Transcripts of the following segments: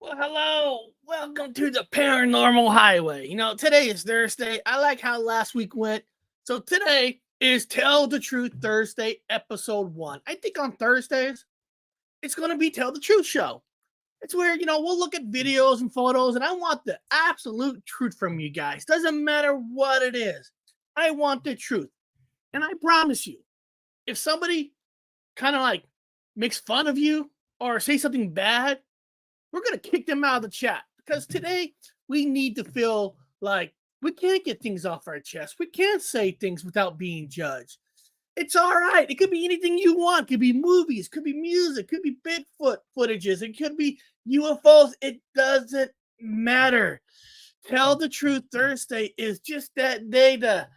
Well, hello. Welcome to the Paranormal Highway. Today is Thursday. I like how last week went. So today is Tell the Truth Thursday, episode 1. I think on Thursdays, it's going to be Tell the Truth show. It's where, we'll look at videos and photos, and I want the absolute truth from you guys. Doesn't matter what it is. I want the truth. And I promise you, if somebody kind of like makes fun of you or say something bad, we're going to kick them out of the chat because today we need to feel like we can't get things off our chest. We can't say things without being judged. It's all right. It could be anything you want. It could be movies, could be music, could be Bigfoot footages, it could be UFOs. It doesn't matter. Tell the Truth Thursday is just that day to,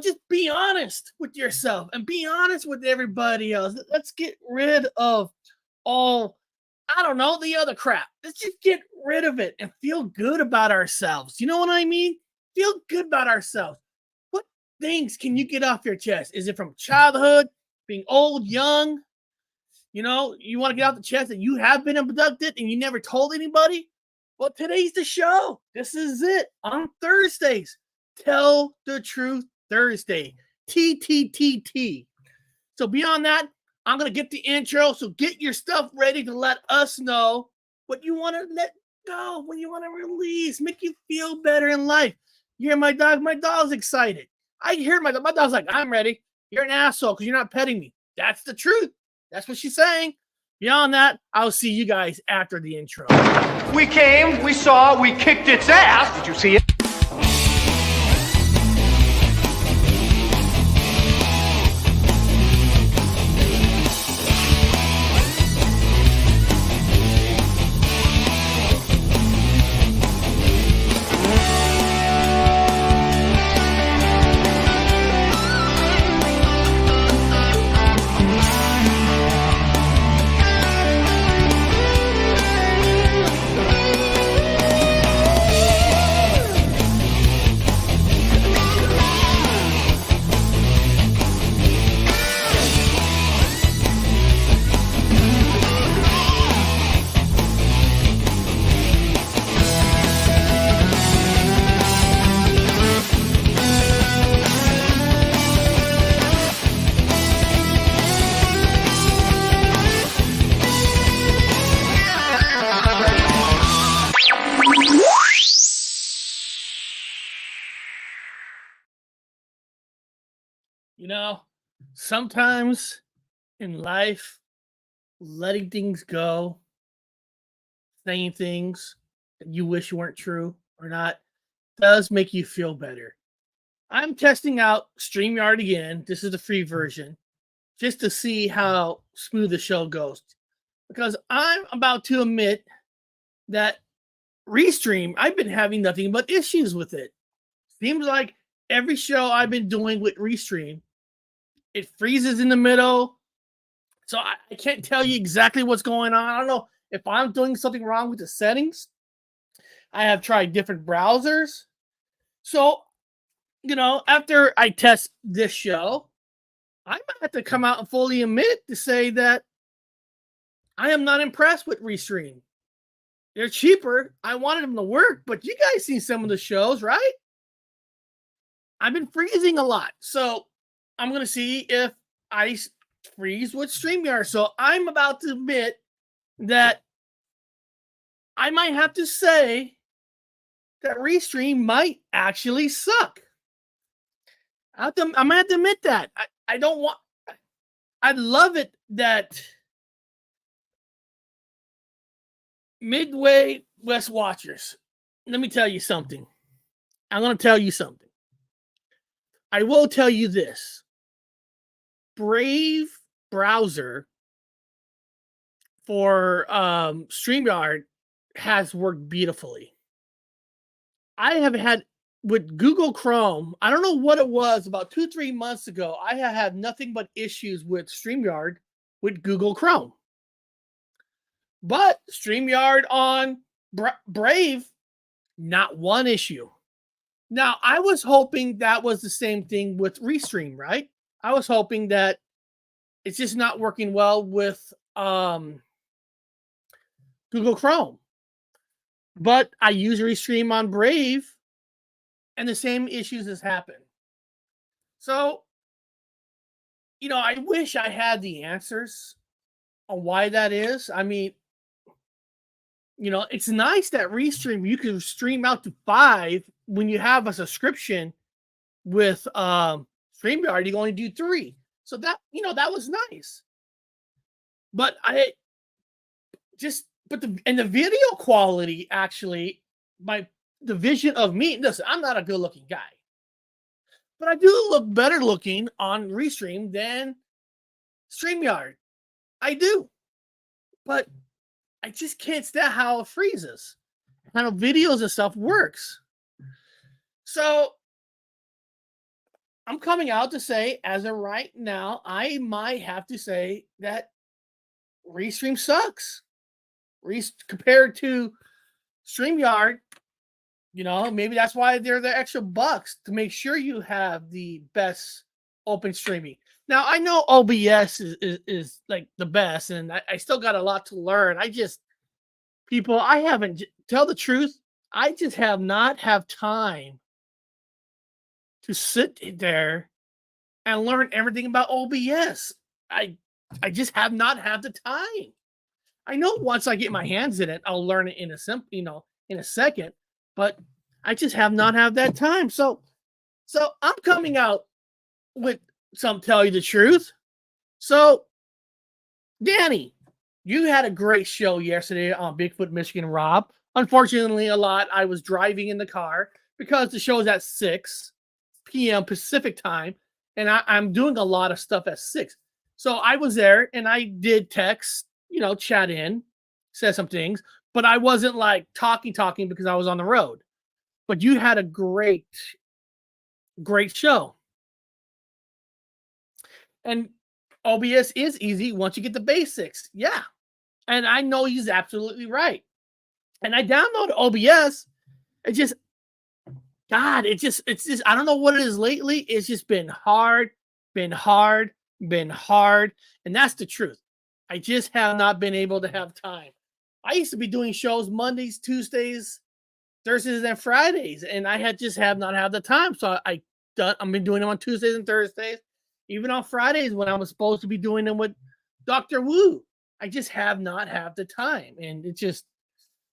just be honest with yourself and be honest with everybody else. Let's get rid of all the other crap. Let's just get rid of it and feel good about ourselves. You know what I mean? Feel good about ourselves. What things can you get off your chest? Is it from childhood, being old, young? You want to get off the chest that you have been abducted and you never told anybody? Well, today's the show. This is it. On Thursdays, Tell the Truth Thursday. TTTT. So beyond that, I'm going to get the intro, so get your stuff ready to let us know what you want to let go, what you want to release, make you feel better in life. You hear my dog? My dog's excited. I hear my dog's like, I'm ready. You're an asshole because you're not petting me. That's the truth. That's what she's saying. Beyond that, I'll see you guys after the intro. We came, we saw, we kicked its ass. Did you see it? Sometimes in life, letting things go, saying things that you wish weren't true or not, does make you feel better. I'm testing out StreamYard again. This is the free version, just to see how smooth the show goes. Because I'm about to admit that Restream, I've been having nothing but issues with it. Seems like every show I've been doing with Restream, it freezes in the middle. So I can't tell you exactly what's going on. I don't know if I'm doing something wrong with the settings. I have tried different browsers. So, after I test this show, I might have to come out and fully admit to say that I am not impressed with Restream. They're cheaper. I wanted them to work, but you guys seen some of the shows, right? I've been freezing a lot. So I'm going to see if I freeze with StreamYard. So I'm about to admit that I might have to say that Restream might actually suck. I'm going to have to admit that. I love it that Midway West Watchers, let me tell you something. I'm going to tell you something. I will tell you this. Brave browser for StreamYard has worked beautifully. I have had with Google Chrome, I don't know what it was, about 2-3 months ago, I have had nothing but issues with StreamYard with Google Chrome. But StreamYard on Brave, not one issue. Now, I was hoping that was the same thing with Restream, right? I was hoping that it's just not working well with Google Chrome. But I use Restream on Brave, and the same issues has happened. So, I wish I had the answers on why that is. I mean, it's nice that Restream, you can stream out to 5 when you have a subscription with StreamYard, you can only do 3. So that was nice. But the video quality actually, the vision of me, listen, I'm not a good looking guy, but I do look better looking on Restream than StreamYard. I do. But I just can't stand how it freezes, how videos and stuff works. So I'm coming out to say, as of right now, I might have to say that Restream sucks. Compared to StreamYard, maybe that's why they're the extra bucks to make sure you have the best open streaming. Now, I know OBS is like the best, and I still got a lot to learn. Tell the truth, I just have not have time to sit there and learn everything about OBS. I just have not had the time. I know once I get my hands in it, I'll learn it in a second, but I just have not had that time. So I'm coming out with tell you the truth. So, Danny, you had a great show yesterday on Bigfoot, Michigan, Rob. Unfortunately, I was driving in the car because the show is at 6 p.m. Pacific time, and I'm doing a lot of stuff at 6. So I was there, and I did text, chat in, said some things, but I wasn't like talking because I was on the road. But you had a great show. And OBS is easy once you get the basics. Yeah. And I know he's absolutely right. And I downloaded OBS. It's just, I don't know what it is lately. It's just been hard. And that's the truth. I just have not been able to have time. I used to be doing shows Mondays, Tuesdays, Thursdays, and Fridays, and I have not had the time. So I've been doing them on Tuesdays and Thursdays, even on Fridays when I was supposed to be doing them with Dr. Wu. I just have not had the time, and it's just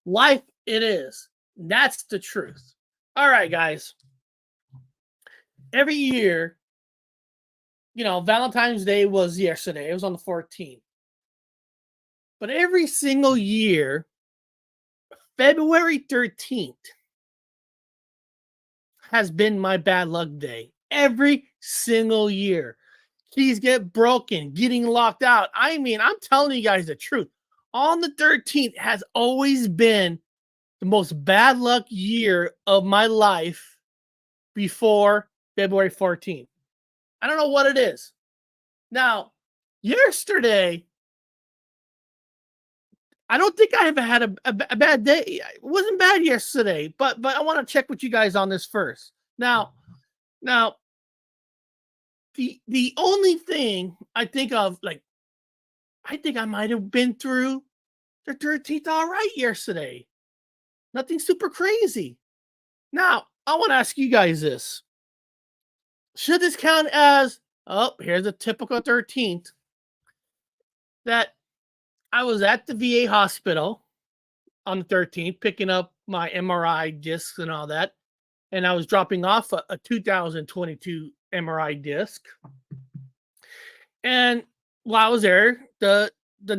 life. It is. That's the truth. All right, guys. Every year, Valentine's Day was yesterday. It was on the 14th. But every single year, February 13th has been my bad luck day. Every single year. Keys get broken, getting locked out. I mean, I'm telling you guys the truth. On the 13th has always been the most bad luck year of my life before February 14th. I don't know what it is. Now, yesterday, I don't think I ever had a bad day. It wasn't bad yesterday, but I want to check with you guys on this first. Now, the only thing I think of, I think I might have been through the 13th all right yesterday. Nothing super crazy. Now, I want to ask you guys this. Should this count as, here's a typical 13th, that I was at the VA hospital on the 13th, picking up my MRI discs and all that, and I was dropping off a 2022 MRI disc. And while I was there, the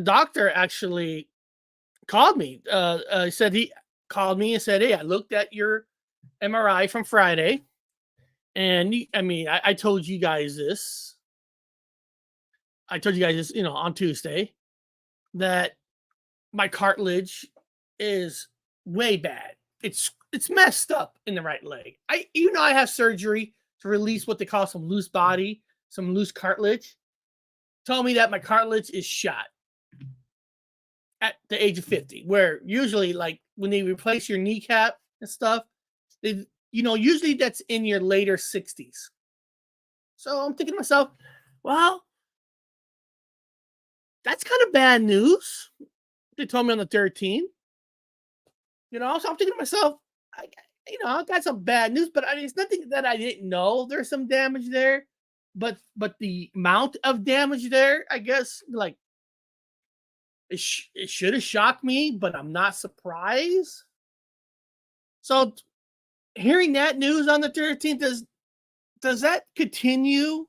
doctor actually called me. He called me and said, "Hey, I looked at your MRI from Friday, and I told you guys this. On Tuesday, that my cartilage is way bad. It's messed up in the right leg. I have surgery to release what they call some loose cartilage. Told me that my cartilage is shot at the age of 50, where usually, like, when they replace your kneecap and stuff, usually that's in your later 60s. So I'm thinking to myself, well, that's kind of bad news. They told me on the 13th. So I'm thinking to myself, I got some bad news, but it's nothing that I didn't know. There's some damage there, but the amount of damage there, I guess, like it should have shocked me, but I'm not surprised. So hearing that news on the 13th, does that continue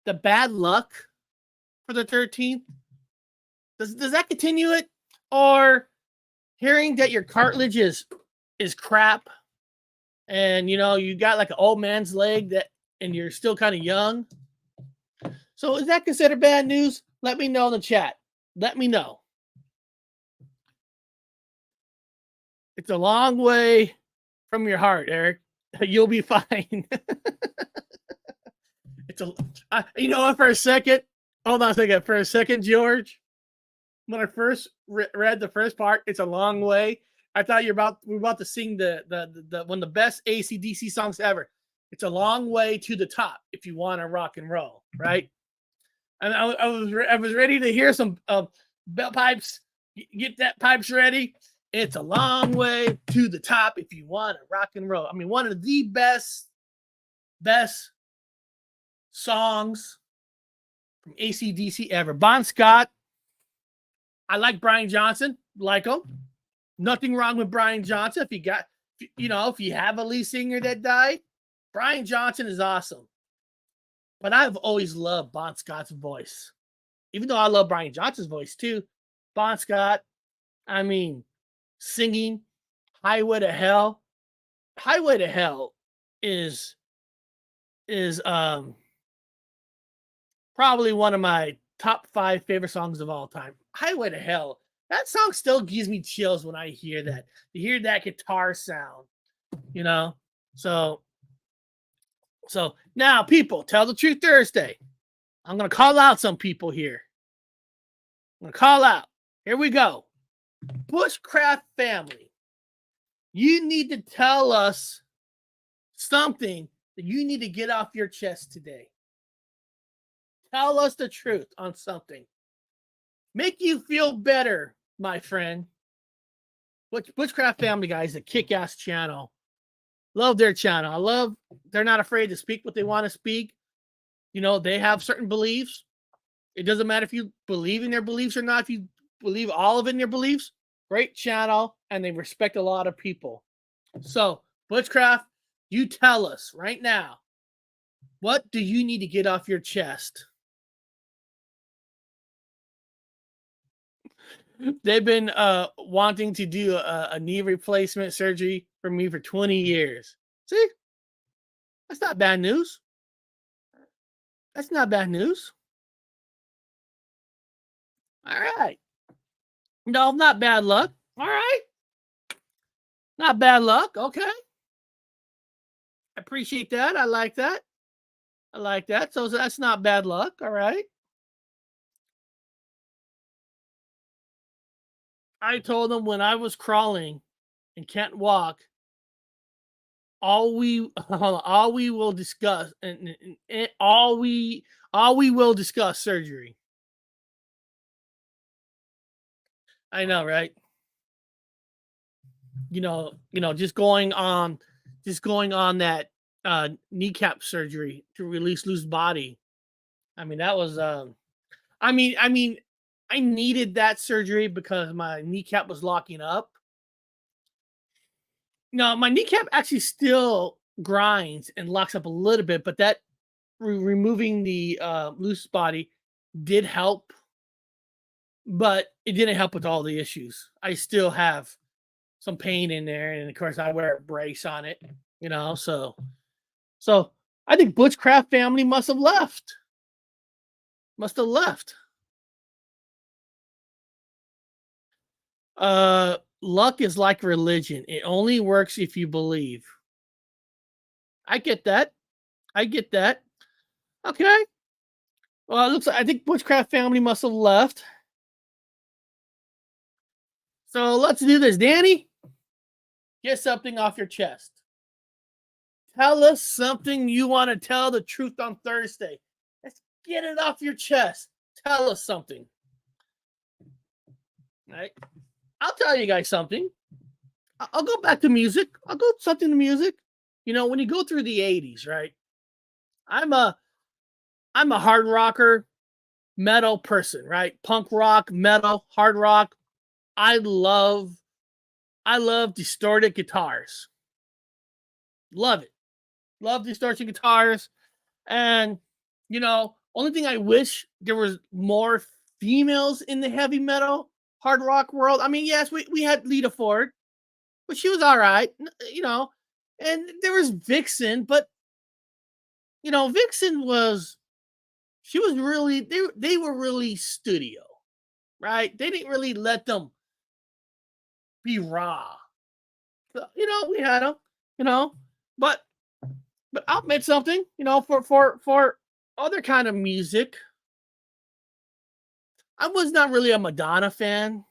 the bad luck for the 13th? Does that continue it, or hearing that your cartilage is crap, and you got like an old man's leg and you're still kind of young? So is that considered bad news? Let me know in the chat. Let me know. It's a long way from your heart, Eric. You'll be fine. For a second, hold on a second. For a second, George, when I first read the first part, it's a long way. I thought we're about to sing the one of the best AC/DC songs ever. It's a long way to the top if you want to rock and roll, right? And I was ready to hear some bell pipes. Get that pipes ready. It's a long way to the top if you want to rock and roll. I mean, one of the best songs from AC/DC ever. Bon Scott. I like Brian Johnson. Like him. Nothing wrong with Brian Johnson. If you have a lead singer that died, Brian Johnson is awesome. But I've always loved Bon Scott's voice. Even though I love Brian Johnson's voice too. Bon Scott, singing Highway to Hell. Highway to Hell is probably one of my top 5 favorite songs of all time. Highway to Hell. That song still gives me chills when I hear that. You hear that guitar sound, So now, people, Tell the Truth Thursday. I'm going to call out some people here. I'm going to call out. Here we go. Bushcraft family. You need to tell us something that you need to get off your chest today. Tell us the truth on something. Make you feel better, my friend. Bushcraft family, guys, a kick-ass channel. Love their channel. They're not afraid to speak what they want to speak. They have certain beliefs. It doesn't matter if you believe in their beliefs or not. If you believe all of in their beliefs, great channel, and they respect a lot of people. So, Bushcraft, you tell us right now, what do you need to get off your chest? They've been wanting to do a knee replacement surgery for me for 20 years. See? That's not bad news. That's not bad news. All right. No, not bad luck. All right. Not bad luck. Okay. I appreciate that. I like that. So that's not bad luck. All right. I told them when I was crawling and can't walk, all we will discuss and all we will discuss surgery. I know, right? Just going on that kneecap surgery to release loose body. That was I needed that surgery because my kneecap was locking up. No, my kneecap actually still grinds and locks up a little bit, but that removing the loose body did help, but it didn't help with all the issues. I still have some pain in there, and of course I wear a brace on it, so I think Bushcraft family must have left. Luck is like religion. It only works if you believe. I get that. Okay. Well, it looks like I think Bushcraft family must have left. So let's do this. Danny, get something off your chest. Tell us something you want to tell the truth on Thursday. Let's get it off your chest. Tell us something. All right. I'll tell you guys something. I'll go back to music. I'll go something to music. When you go through the 80s, right? I'm a I'm a hard rocker, metal person, right? Punk rock, metal, hard rock. I love I love distorted guitars. Love it. Love distortion guitars. And only thing I wish there was more females in the heavy metal hard rock world. I mean, yes, we had Lita Ford, but she was all right, and there was Vixen, but Vixen was she was really they were really studio, right? They didn't really let them be raw. So, we had them, you know, but I'll admit something, for other kind of music, I was not really a Madonna fan.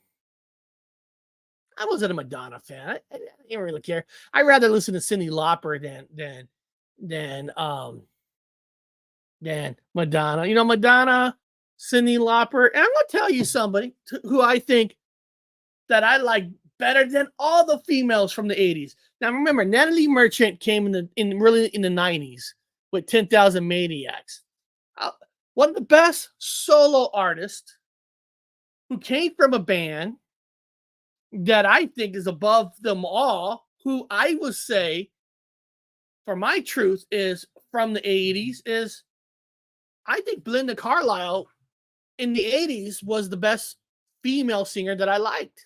I wasn't a Madonna fan. I didn't really care. I'd rather listen to Cyndi Lauper than Madonna. Madonna, Cyndi Lauper, and I'm gonna tell you somebody who I think that I like better than all the females from the 80s. Now remember, Natalie Merchant came really in the 90s with 10,000 Maniacs. One of the best solo artists who came from a band that I think is above them all, who I would say, for my truth, is from the 80s, is I think Belinda Carlisle in the 80s was the best female singer that I liked.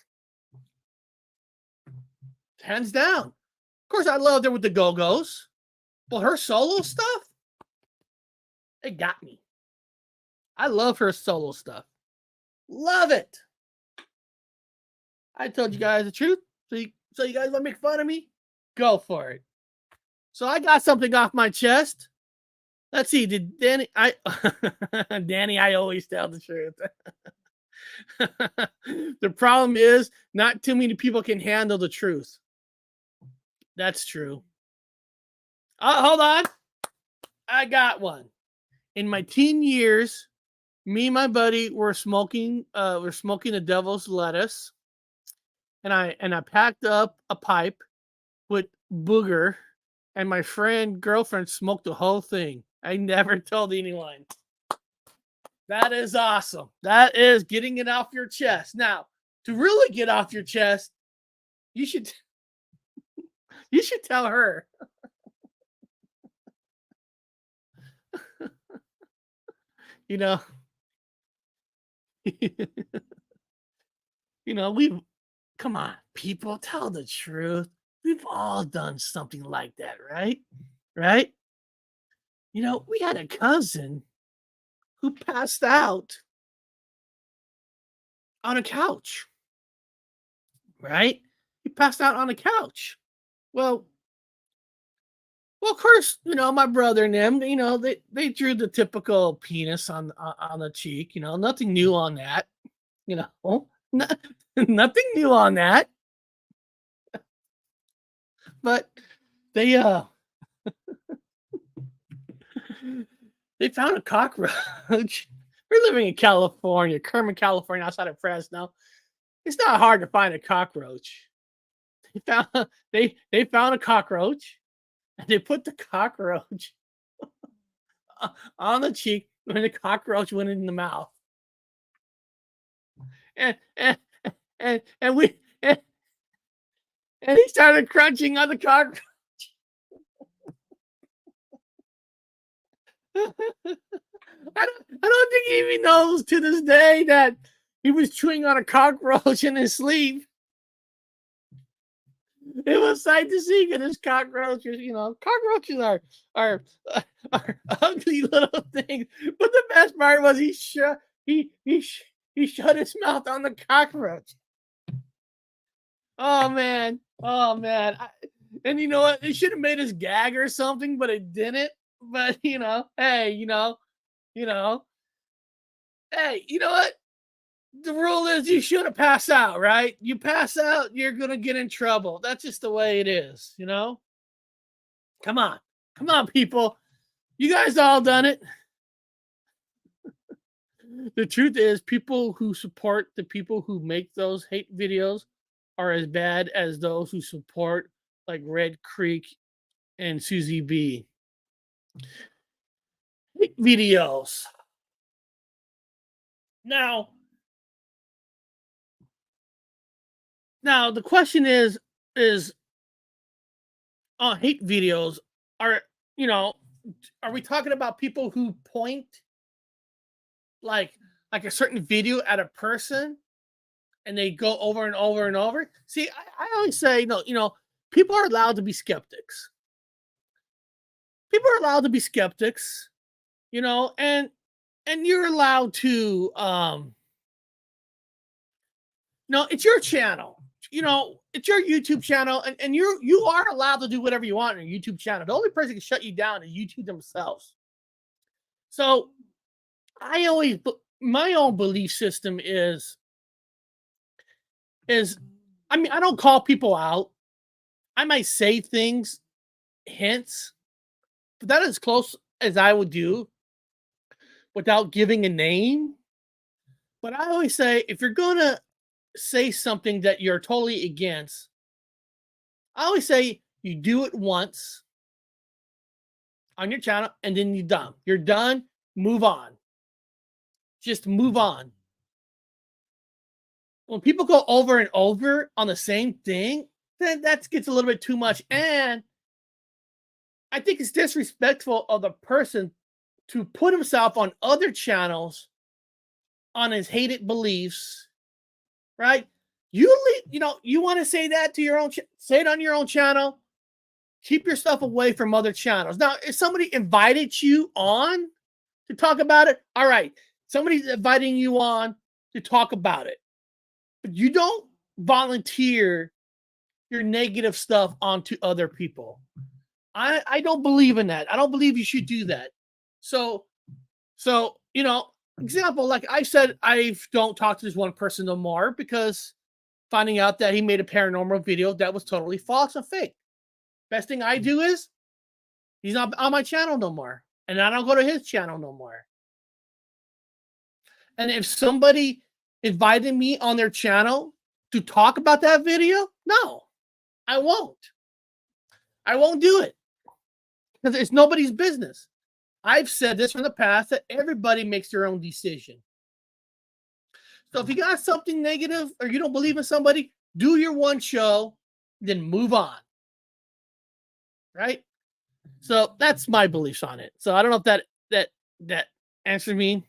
Hands down. Of course, I loved her with the Go-Go's, but her solo stuff, it got me. I love her solo stuff. Love it. I told you guys the truth. So you guys want to make fun of me? Go for it. So I got something off my chest. Let's see. Did Danny? Danny, I always tell the truth. The problem is not too many people can handle the truth. That's true. Hold on. I got one. In my teen years, me and my buddy were smoking the devil's lettuce. And I packed up a pipe with booger, and my girlfriend smoked the whole thing. I never told anyone. That is awesome. That is getting it off your chest. Now, to really get off your chest, you should tell her. We've come on, people, tell the truth. We've all done something like that, right? Right? We had a cousin who passed out on a couch, right? He passed out on a couch. Well, of course, my brother and them, they drew the typical penis on the cheek, nothing new on that, nothing new on that. But they they found a cockroach. We're living in California, Kermit, California, outside of Fresno. It's not hard to find a cockroach. They found a cockroach, and they put the cockroach on the cheek when the cockroach went in the mouth. And we and he started crunching on the cockroach. I don't think he even knows to this day that he was chewing on a cockroach in his sleep. It was sight to see because this cockroaches, cockroaches are ugly little things. But the best part was he shut his mouth on the cockroach. Oh man. And you know what? It should have made us gag or something, but it didn't. But hey, hey, you know what? The rule is you shouldn't pass out, right? You pass out, you're gonna get in trouble. That's just the way it is, Come on, people. You guys all done it. The truth is, people who support the people who make those hate videos are as bad as those who support like Red Creek and Susie B. Videos. Now, the question is hate videos are, you know, are we talking about people who point like a certain video at a person and they go over and over and over? See, I always say, no, people are allowed to be skeptics. People are allowed to be skeptics, and you're allowed to no, it's your channel. It's your YouTube channel, and you are allowed to do whatever you want on your YouTube channel. The only person who can shut you down is YouTube themselves. So my own belief system is I mean, I don't call people out. I might say things, hints, but that is as close as I would do without giving a name. But I always say, if you're gonna say something that you're totally against, I always say you do it once on your channel and then you're done. You're done, move on. Just move on. When people go over and over on the same thing, then that gets a little bit too much. And I think it's disrespectful of the person to put himself on other channels on his hated beliefs, right? You want to say that to your own, say it on your own channel. Keep yourself away from other channels. Now, if somebody invited you on to talk about it, all right, somebody's inviting you on to talk about it, but you don't volunteer your negative stuff onto other people. I don't believe in that. I don't believe you should do that. So example, like I said, I don't talk to this one person no more because finding out that he made a paranormal video that was totally false and fake. Best thing I do is he's not on my channel no more, and I don't go to his channel no more. And if somebody invited me on their channel to talk about that video, no, I won't. I won't do it because it's nobody's business. I've said this from the past that everybody makes their own decision. So if you got something negative or you don't believe in somebody, do your one show, then move on. Right? So that's my beliefs on it. So I don't know if that answered me.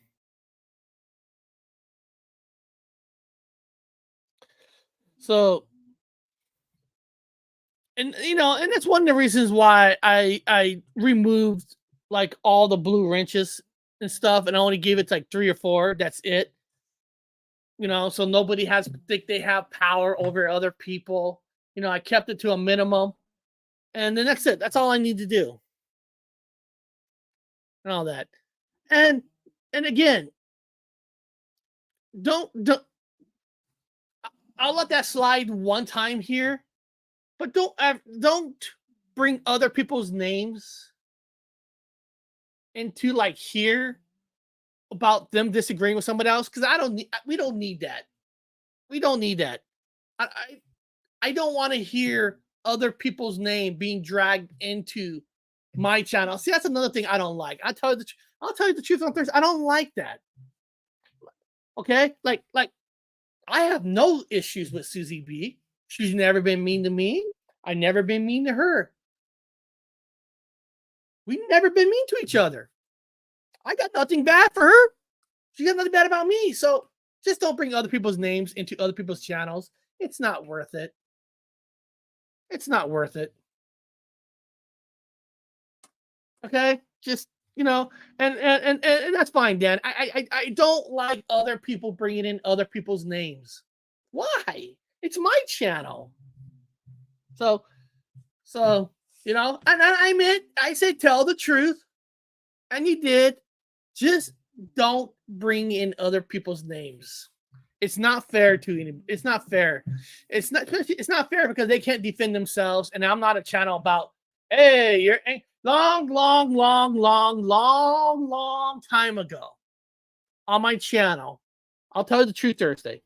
So, and that's one of the reasons why I removed like all the blue wrenches and stuff, and I only gave it like 3 or 4. That's it. So nobody has to think they have power over other people. I kept it to a minimum, and then that's it. That's all I need to do, and all that. And again, don't. I'll let that slide one time here, but don't bring other people's names into like here about them disagreeing with somebody else, because we don't need that. We don't need that. I don't want to hear other people's name being dragged into my channel. See, that's another thing I don't like. I'll tell you the truth on Thursday. I don't like that. Okay, like I have no issues with Susie B. She's never been mean to me. I've never been mean to her. We've never been mean to each other. I got nothing bad for her. She got nothing bad about me. So just don't bring other people's names into other people's channels. It's not worth it. It's not worth it. Okay? Just, and that's fine, Dan. I don't like other people bringing in other people's names. Why? It's my channel. So, and I meant, I said, tell the truth. And you did. Just don't bring in other people's names. It's not fair to any. It's not fair. It's not fair because they can't defend themselves. And I'm not a channel about, hey, you're long time ago on my channel. I'll tell you the truth Thursday.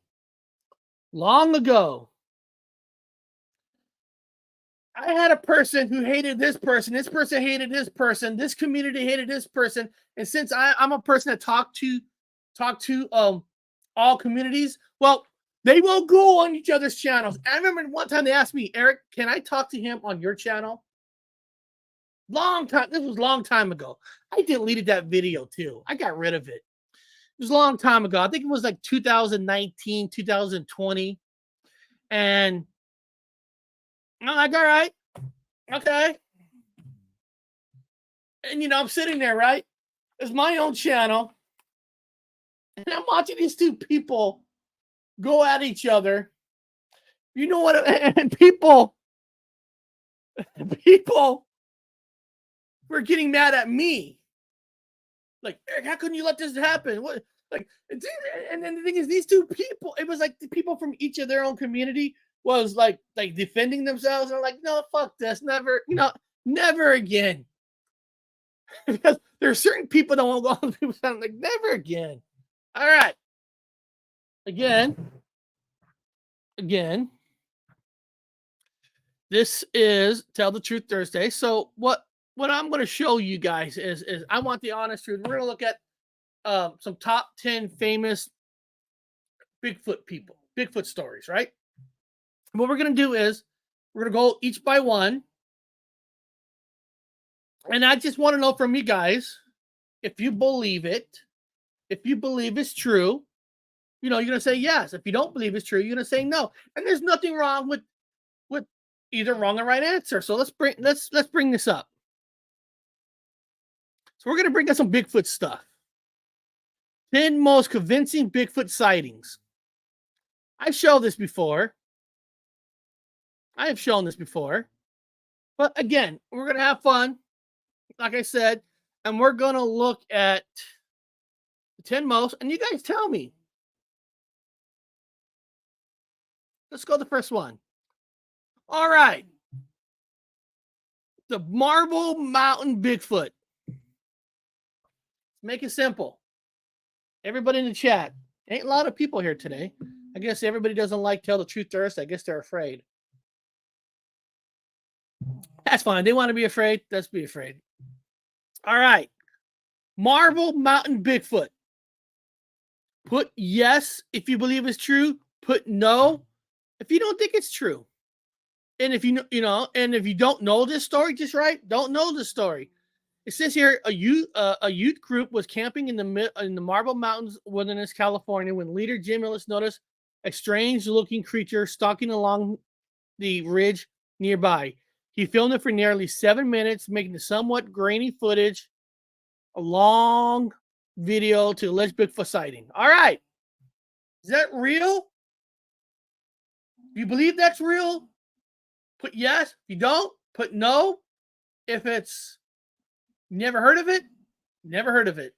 Long ago, I had a person who hated this person hated this person, this community hated this person, and since I'm a person that talk to all communities, well, they will go on each other's channels. I remember one time they asked me, Eric, can I talk to him on your channel? Long time. This was a long time ago. I deleted that video too. I got rid of it. It was a long time ago. I think it was like 2019, 2020. And I'm like, all right, okay. And I'm sitting there, right? It's my own channel. And I'm watching these two people go at each other. You know what? And people were getting mad at me. Like, Eric, how couldn't you let this happen? What? Like, and then the thing is, these two people, it was like the people from each of their own community was like defending themselves. And I'm like, no, fuck this. Never, never again. Because there are certain people that won't go on people's channel. Like, never again. All right. Again. This is Tell the Truth Thursday. So what I'm going to show you guys is I want the honest truth. We're going to look at some top 10 famous Bigfoot people, Bigfoot stories, right? And what we're going to do is we're going to go each by one. And I just want to know from you guys if you believe it, if you believe it's true. You're going to say yes. If you don't believe it's true, you're going to say no. And there's nothing wrong with either wrong or right answer. So let's bring this up. So we're going to bring up some Bigfoot stuff. 10 most convincing Bigfoot sightings. I've shown this before. But again, we're going to have fun, like I said, and we're going to look at the 10 most, and you guys tell me. Let's go to the first one. All right. The Marble Mountain Bigfoot. Make it simple. Everybody in the chat. Ain't a lot of people here today. I guess everybody doesn't like Tell the Truth Thursday. I guess they're afraid. That's fine. They want to be afraid. Let's be afraid. All right. Marble Mountain Bigfoot. Put yes if you believe it's true. Put no if you don't think it's true. And if and if you don't know this story, just write don't know the story. It says here a youth group was camping in the Marble Mountains Wilderness, California, when leader Jim Ellis noticed a strange-looking creature stalking along the ridge nearby. He filmed it for nearly 7 minutes, making the somewhat grainy footage a long video to alleged Bigfoot sighting. All right, is that real? If you believe that's real, put yes. If you don't, put no. If it's never heard of it, never heard of it.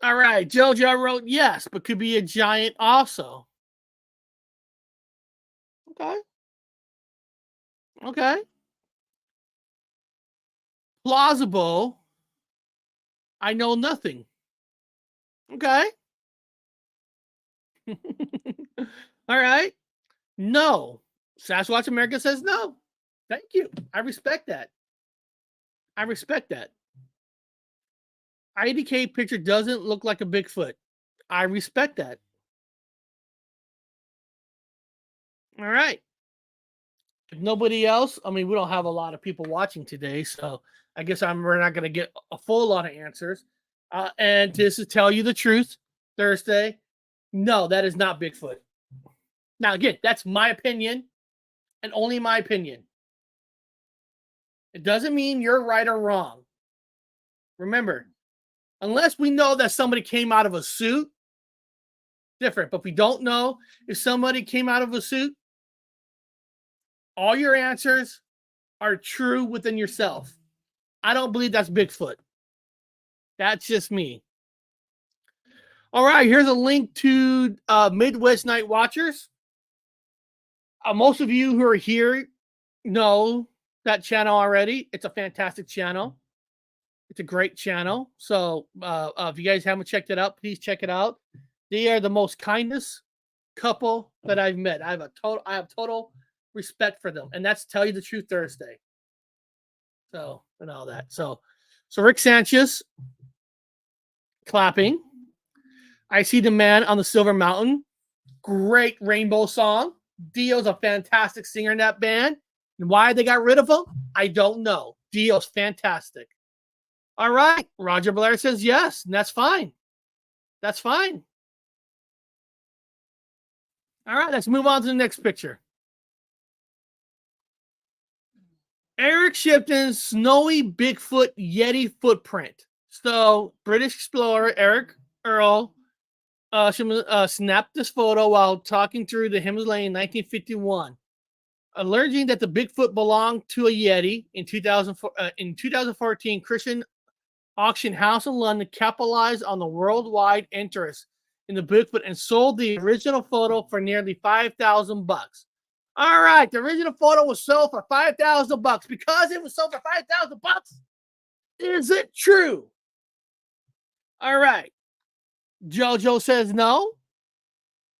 All right, JoJo wrote yes, but could be a giant also. Okay. Plausible. I know nothing. Okay. All right. No. Sasquatch America says no. Thank you. I respect that. IDK picture doesn't look like a Bigfoot. I respect that. All right. If nobody else, I mean, we don't have a lot of people watching today, so I guess we're not going to get a full lot of answers. And this is Tell You the Truth Thursday. No, that is not Bigfoot. Now, again, that's my opinion and only my opinion. It doesn't mean you're right or wrong. Remember, unless we know that somebody came out of a suit, different. But we don't know if somebody came out of a suit. All your answers are true within yourself. I don't believe that's Bigfoot. That's just me. All right, here's a link to Midwest Night Watchers. Most of you who are here know that channel already. It's a fantastic channel. It's a great channel. So if you guys haven't checked it out, please check it out. They are the most kindest couple that I've met. I have total respect for them, and that's Tell You the Truth Thursday. So and all that. So Rick Sanchez clapping. I See the Man on the Silver Mountain. Great rainbow song. Dio's a fantastic singer in that band. And why they got rid of him, I don't know. Dio's fantastic. All right. Roger Blair says yes, and that's fine. That's fine. All right, let's move on to the next picture. Eric Shipton's snowy Bigfoot Yeti footprint. So, British explorer Eric Earl snapped this photo while talking through the Himalaya in 1951, alleging that the Bigfoot belonged to a Yeti. In 2014, Christian auction house in London capitalized on the worldwide interest in the Bigfoot and sold the original photo for nearly $5,000. All right, the original photo was sold for $5,000 because it was sold for $5,000. Is it true? All right. JoJo says no.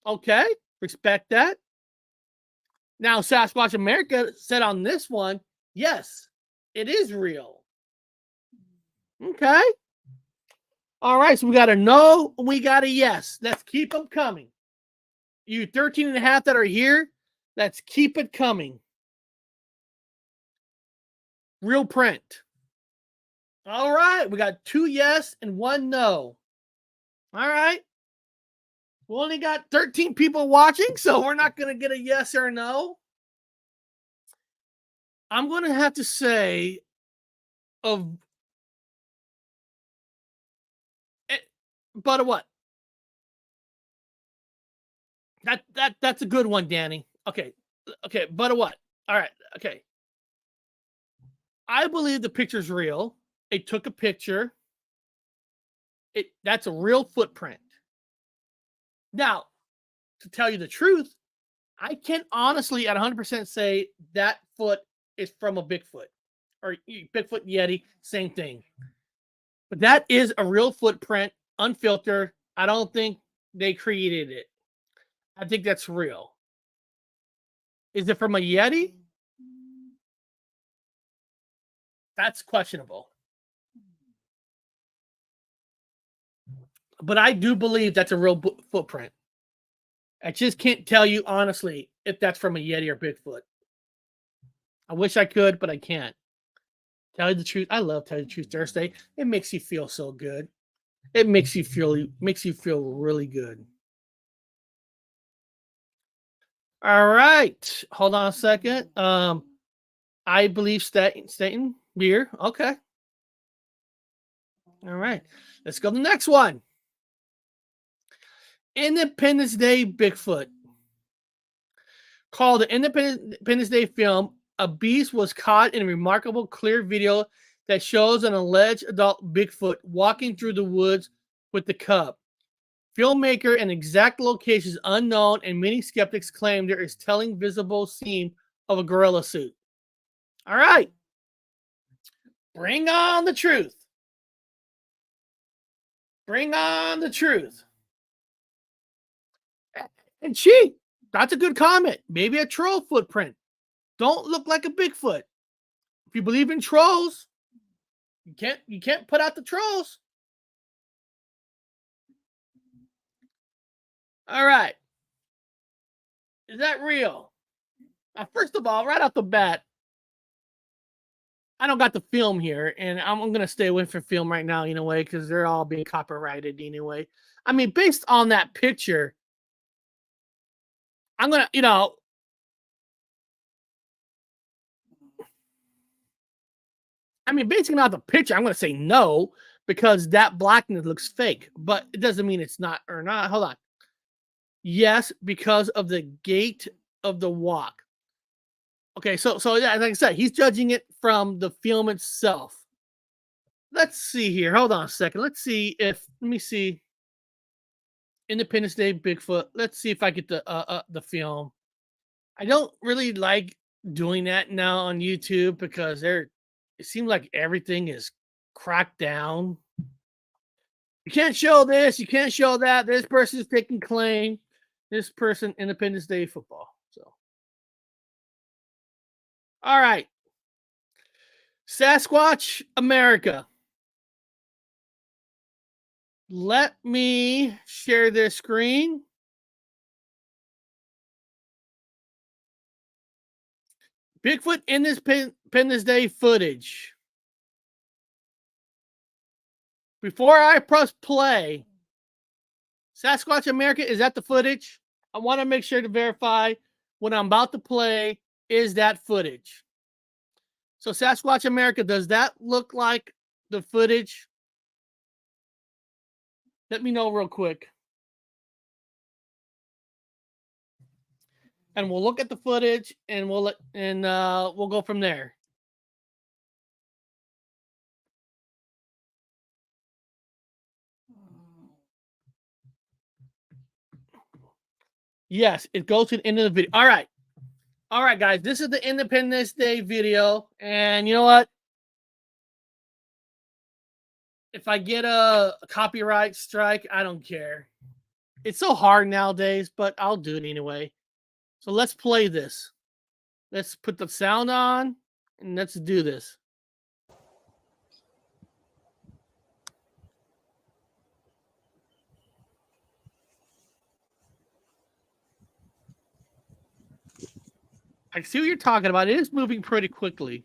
Okay, respect that. Now, Sasquatch America said on this one, yes, it is real. Okay. All right, so we got a no, we got a yes. Let's keep them coming. You 13 and a half that are here, let's keep it coming. Real print. All right, we got 2 yes and 1 no. All right. We only got 13 people watching, so we're not going to get a yes or a no. I'm going to have to say but what? That's a good one, Danny. Okay, but what? All right, okay. I believe the picture's real. It took a picture. That's a real footprint. Now, to tell you the truth, I can't honestly at 100% say that foot is from a Bigfoot or Bigfoot Yeti, same thing. But that is a real footprint, unfiltered. I don't think they created it. I think that's real. Is it from a Yeti? That's questionable. But I do believe that's a real footprint. I just can't tell you honestly if that's from a Yeti or Bigfoot. I wish I could, but I can't. Tell you the truth. I love Tell You the Truth Thursday. It makes you feel so good. It makes you feel really good. All right. Hold on a second. I believe Staten beer. Okay. All right. Let's go to the next one. Independence Day Bigfoot. Called the Independence Day film, a beast was caught in a remarkable clear video that shows an alleged adult Bigfoot walking through the woods with the cub. Filmmaker and exact locations unknown, and many skeptics claim there is telling visible scene of a gorilla suit. All right. Bring on the truth. Bring on the truth. And that's a good comment. Maybe a troll footprint. Don't look like a Bigfoot. If you believe in trolls, you can't put out the trolls. All right. Is that real? Now, first of all, right off the bat, I don't got the film here, and I'm going to stay away from film right now anyway, because they're all being copyrighted anyway. I mean, based on that picture, I'm going to, basing on the picture, I'm going to say no, because that blackness looks fake, but it doesn't mean it's not or not. Hold on. Yes, because of the gait of the walk. Okay, so yeah, like I said, he's judging it from the film itself. Let's see here. Hold on a second. Let me see. Independence Day Bigfoot. Let's see if I get the film. I don't really like doing that now on YouTube because it seems like everything is cracked down. You can't show this, you can't show that. This person is taking claim. This person, Independence Day football. So, all right. Sasquatch America. Let me share this screen. Bigfoot Independence Day footage. Before I press play, Sasquatch America, is that the footage? I want to make sure to verify what I'm about to play is that footage. So Sasquatch America, does that look like the footage? Let me know real quick. And we'll look at the footage and we'll go from there. Yes, it goes to the end of the video. All right. All right, guys. This is the Independence Day video. And you know what? If I get a copyright strike, I don't care. It's so hard nowadays, but I'll do it anyway. So let's play this. Let's put the sound on and let's do this. I see what you're talking about. It is moving pretty quickly.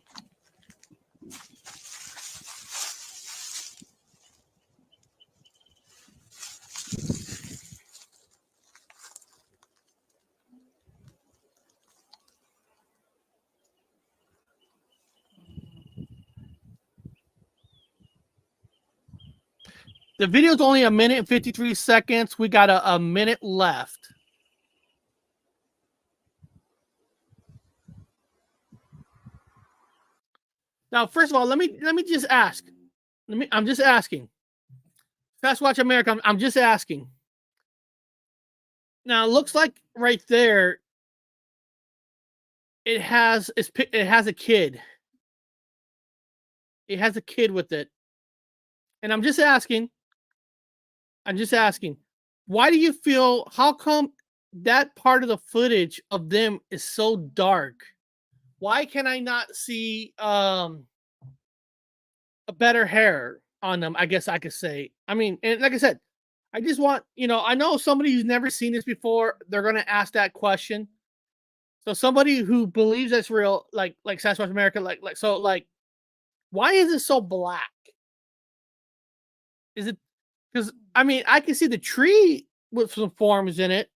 The video is only 1 minute and 53 seconds. We got a minute left. Now, first of all, let me just ask. I'm just asking. Sasquatch America, I'm just asking. Now, it looks like right there, it has a kid. It has a kid with it. And I'm just asking, why do you feel, how come that part of the footage of them is so dark? Why can I not see a better hair on them? I guess I could say. I mean, and like I said, I just want, I know somebody who's never seen this before, they're going to ask that question. So somebody who believes that's real, like Sasquatch America, like, why is it so black? Is it because, I mean, I can see the tree with some forms in it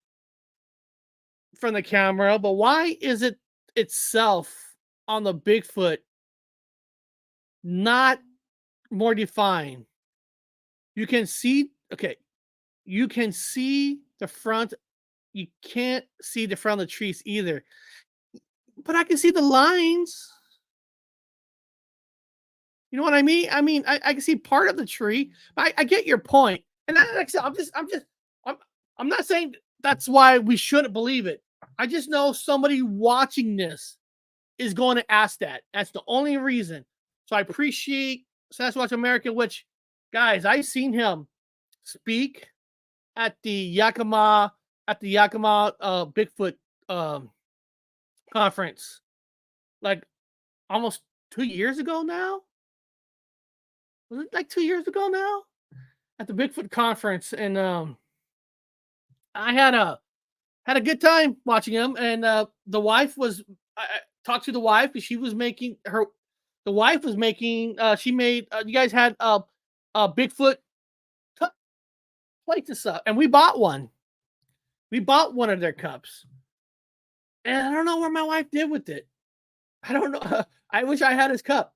from the camera, but why is it itself on the Bigfoot not more defined? You can see, okay, you can see the front. You can't see the front of the trees either, but I can see the lines. You know what I mean? I mean, I can see part of the tree. I get your point, and like I said, I'm not saying that's why we shouldn't believe it. I just know somebody watching this is going to ask that. That's the only reason. So I appreciate Sasquatch America, which, guys, I've seen him speak at the Yakima Bigfoot conference, like almost 2 years ago now. Was it like 2 years ago now? At the Bigfoot conference, and I had a good time watching him. And the wife was, I talked to the wife, because she was making her. The wife was making. She made. You guys had a Bigfoot plates and stuff, and we bought one. We bought one of their cups, and I don't know where my wife did with it. I don't know. I wish I had his cup.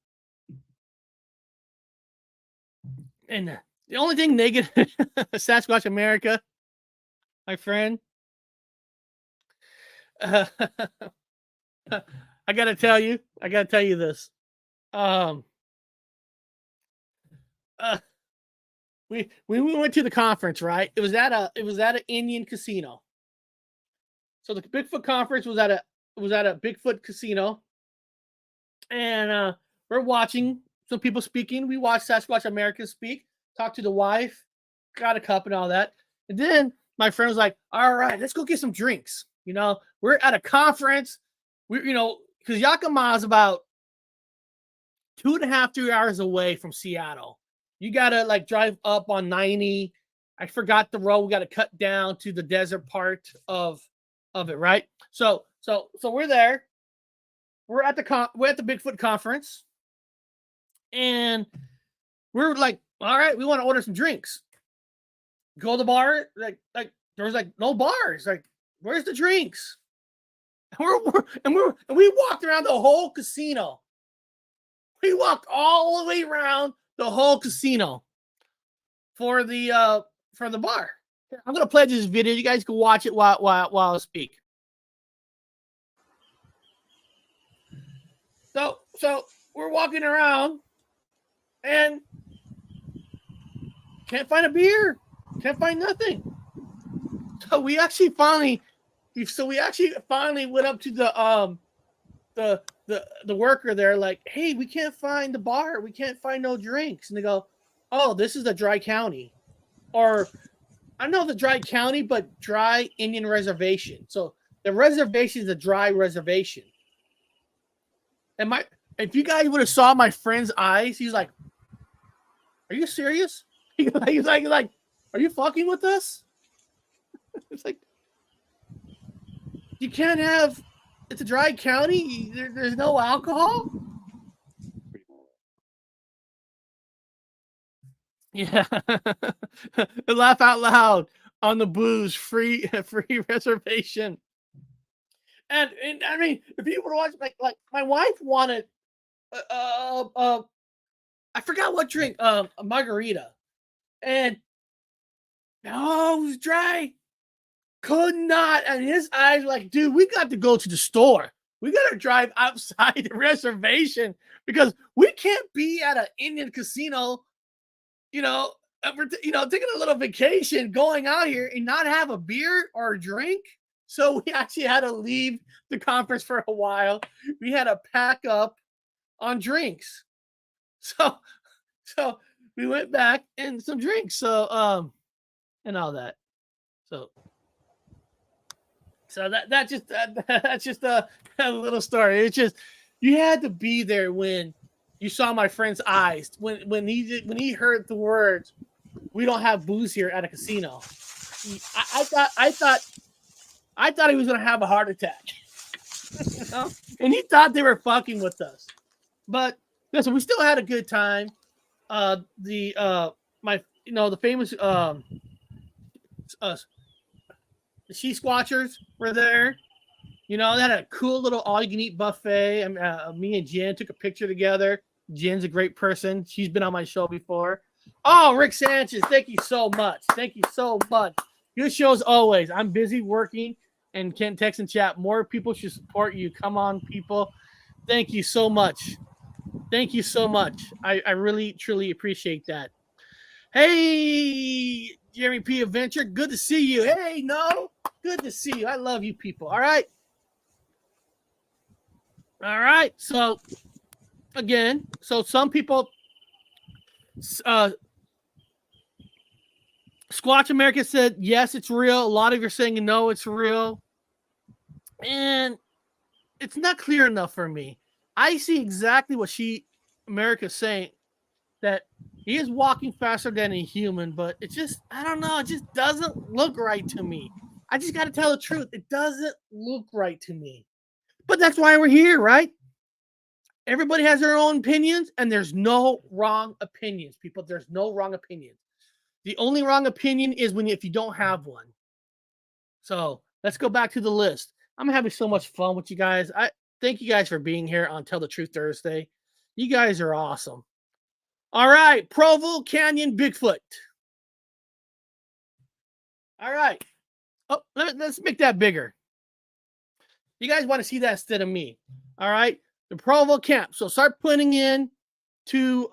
And the only thing negative, Sasquatch America, my friend. I gotta tell you this. We went to the conference, right? It was at an Indian casino. So the Bigfoot conference was at a Bigfoot casino, and we're watching some people speaking. We watched Sasquatch America speak, talk to the wife, got a cup and all that. And then my friend was like, all right, let's go get some drinks. You know, we're at a conference. Because Yakima is about 2.5, 3 hours away from Seattle. You got to like drive up on 90. I forgot the road. We got to cut down to the desert part of it, right? So we're there. We're at the Bigfoot conference. And we're like, all right, we want to order some drinks. Go to the bar, like there's like no bars. Like, where's the drinks? And we walked around the whole casino. We walked all the way around the whole casino for the bar. I'm gonna play this video. You guys can watch it while I speak. So we're walking around and can't find a beer, can't find nothing. So we actually finally went up to the worker there, like, hey, we can't find the bar, we can't find no drinks. And they go, oh, this is the Dry County, or I don't know the Dry County, but Dry Indian Reservation. So the reservation is a dry reservation. And if you guys would have saw my friend's eyes, he's like, are you serious? He's like, are you fucking with us? It's like, you can't have, it's a dry county, there's no alcohol? Yeah. Laugh out loud on the booze free reservation. And I mean, if you would watch, like my wife wanted I forgot what drink, a margarita. And no, it was dry. Could not. And his eyes were like, dude, we got to go to the store. We got to drive outside the reservation because we can't be at an Indian casino, taking a little vacation, going out here and not have a beer or a drink. So we actually had to leave the conference for a while. We had to pack up on drinks. So we went back and some drinks. So, and all that. So that's just a little story. It's just, you had to be there when you saw my friend's eyes when he heard the words, "We don't have booze here at a casino." I thought he was gonna have a heart attack, and he thought they were fucking with us. But listen, we still had a good time. The famous the She Squatchers were there. They had a cool little all-you-can-eat buffet. Me and Jen took a picture together. Jen's a great person. She's been on my show before. Oh, Rick Sanchez, thank you so much. Thank you so much. Good shows always. I'm busy working and can't text and chat. More people should support you. Come on, people. Thank you so much. Thank you so much. I really, truly appreciate that. Hey, Jeremy P. Adventure, good to see you. Hey, no, good to see you. I love you people. All right. So, again, some people, Squatch America said, yes, it's real. A lot of you are saying, no, it's real. And it's not clear enough for me. I see exactly what America's saying, that he is walking faster than a human, but it just, I don't know, it just doesn't look right to me. I just got to tell the truth. It doesn't look right to me. But that's why we're here, right? Everybody has their own opinions, and there's no wrong opinions, people. There's no wrong opinions. The only wrong opinion is if you don't have one. So let's go back to the list. I'm having so much fun with you guys. I thank you guys for being here on Tell the Truth Thursday. You guys are awesome. All right, Provo Canyon Bigfoot. All right. Oh, let's make that bigger. You guys want to see that instead of me. All right. The Provo camp. So start putting in to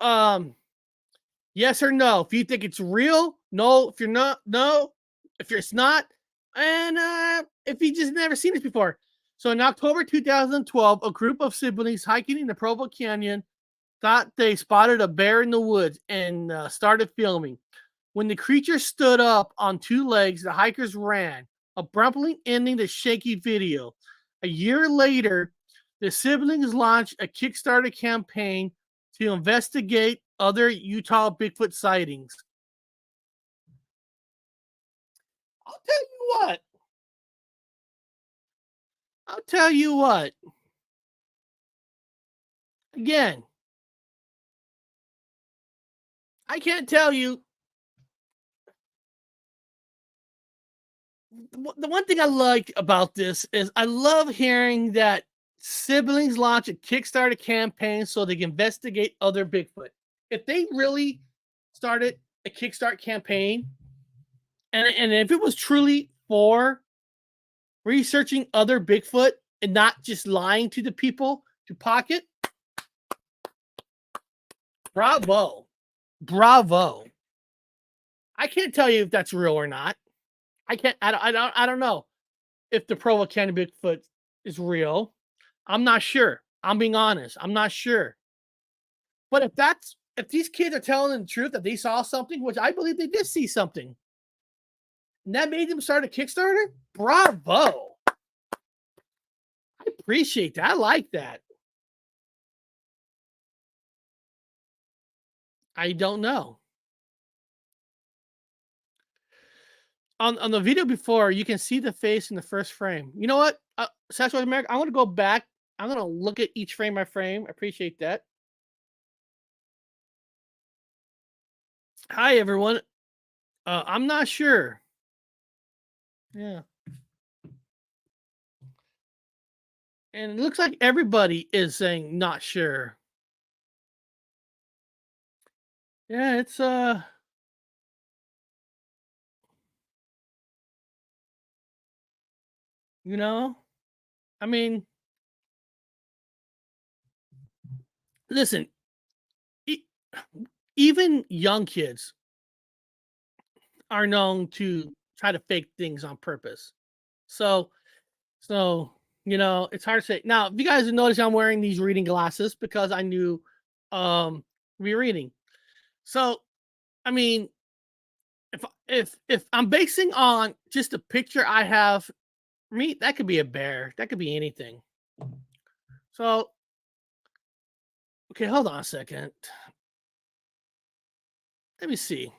yes or no. If you think it's real, no. If you're not, no. If it's not, and if you just never seen this before. So in October 2012, a group of siblings hiking in the Provo Canyon thought they spotted a bear in the woods and started filming. When the creature stood up on two legs, the hikers ran, abruptly ending the shaky video. A year later, the siblings launched a Kickstarter campaign to investigate other Utah Bigfoot sightings. I'll tell you what. I'll tell you what. Again, I can't tell you. The one thing I like about this is I love hearing that siblings launch a Kickstarter campaign so they can investigate other Bigfoot. If they really started a Kickstarter campaign, and if it was truly for researching other Bigfoot and not just lying to the people to pocket, bravo. Bravo. I can't tell you if that's real or not. I don't know if the Provo-Canyon Bigfoot is real. I'm not sure. I'm being honest. I'm not sure. But if these kids are telling the truth that they saw something, which I believe they did see something, and that made them start a Kickstarter, bravo. I appreciate that. I like that. I don't know. On the video before, you can see the face in the first frame. You know what? Sasquatch America, I'm going to go back. I'm going to look at each frame by frame. I appreciate that. Hi, everyone. I'm not sure. Yeah. And it looks like everybody is saying not sure. Yeah, it's you know, I mean, listen, even young kids are known to try to fake things on purpose. So, it's hard to say. Now, if you guys notice, I'm wearing these reading glasses because I knew rereading. So, I mean, if I'm basing on just a picture I have, me, that could be a bear. That could be anything. So, okay, hold on a second. Let me see.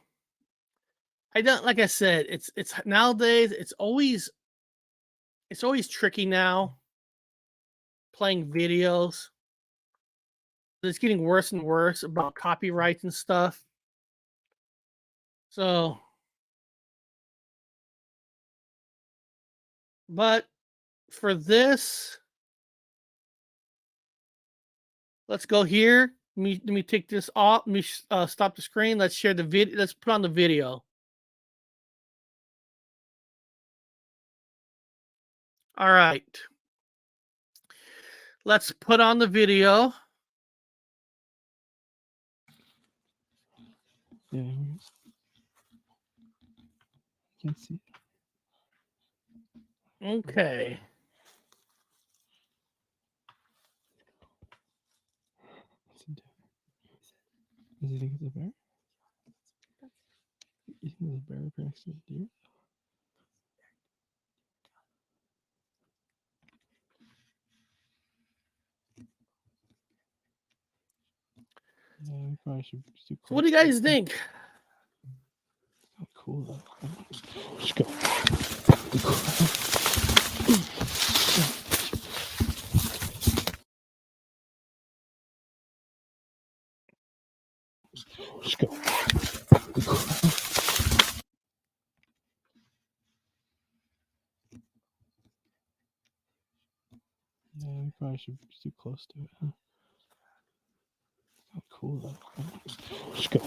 I don't, like I said, it's nowadays it's always tricky now playing videos. It's getting worse and worse about copyrights and stuff. So, but for this, let's go here. Let me take this off. Let me stop the screen. Let's share the video. Let's put on the video. All right. Let's put on the video. Yeah, can see. Okay. Does he think it's a bear? You think there's a bear up next to a deer? Yeah, we probably should do close. So what do you guys think? Oh, cool though. Let's go. Let's go. Yeah, we probably should be too close to it, huh? Oh, cool though. Let's go.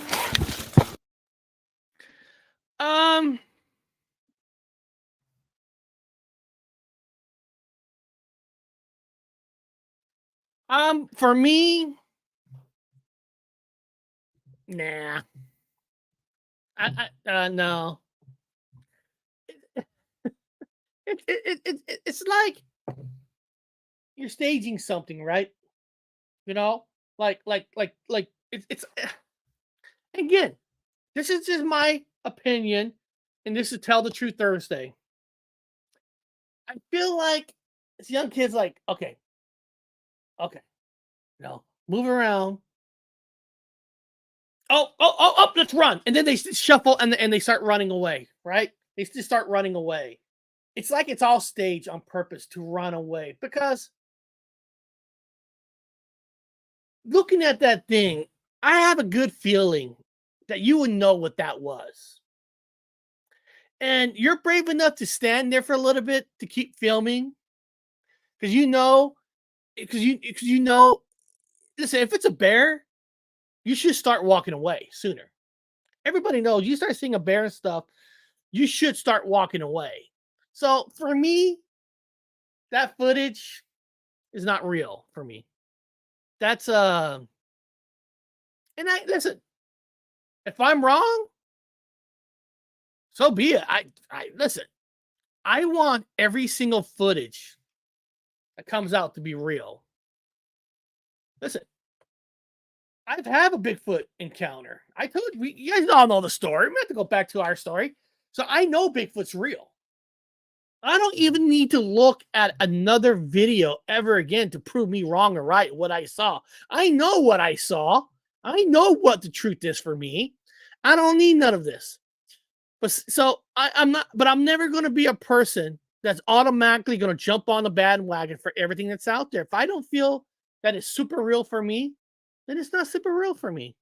For me, nah. No. It's like you're staging something, right? You know, like it's again. This is just my opinion, and this is Tell the Truth Thursday. I feel like this young kid's like, okay, move around. Oh, let's run. And then they shuffle and they start running away, right? They just start running away. It's like it's all staged on purpose to run away because looking at that thing, I have a good feeling that you would know what that was. And you're brave enough to stand there for a little bit to keep filming because you know, listen, if it's a bear, you should start walking away sooner. Everybody knows you start seeing a bear and stuff, you should start walking away. So for me, that footage is not real for me. That's and I listen, if I'm wrong, so be it. I listen, I want every single footage that comes out to be real. Listen, I've had a Bigfoot encounter. I told you, you guys all know the story. We have to go back to our story. So I know Bigfoot's real. I don't even need to look at another video ever again to prove me wrong or right what I saw. I know what I saw. I know what the truth is for me. I don't need none of this. But so I'm not, but I'm never going to be a person that's automatically going to jump on the bandwagon for everything that's out there. If I don't feel that it's super real for me, then it's not super real for me.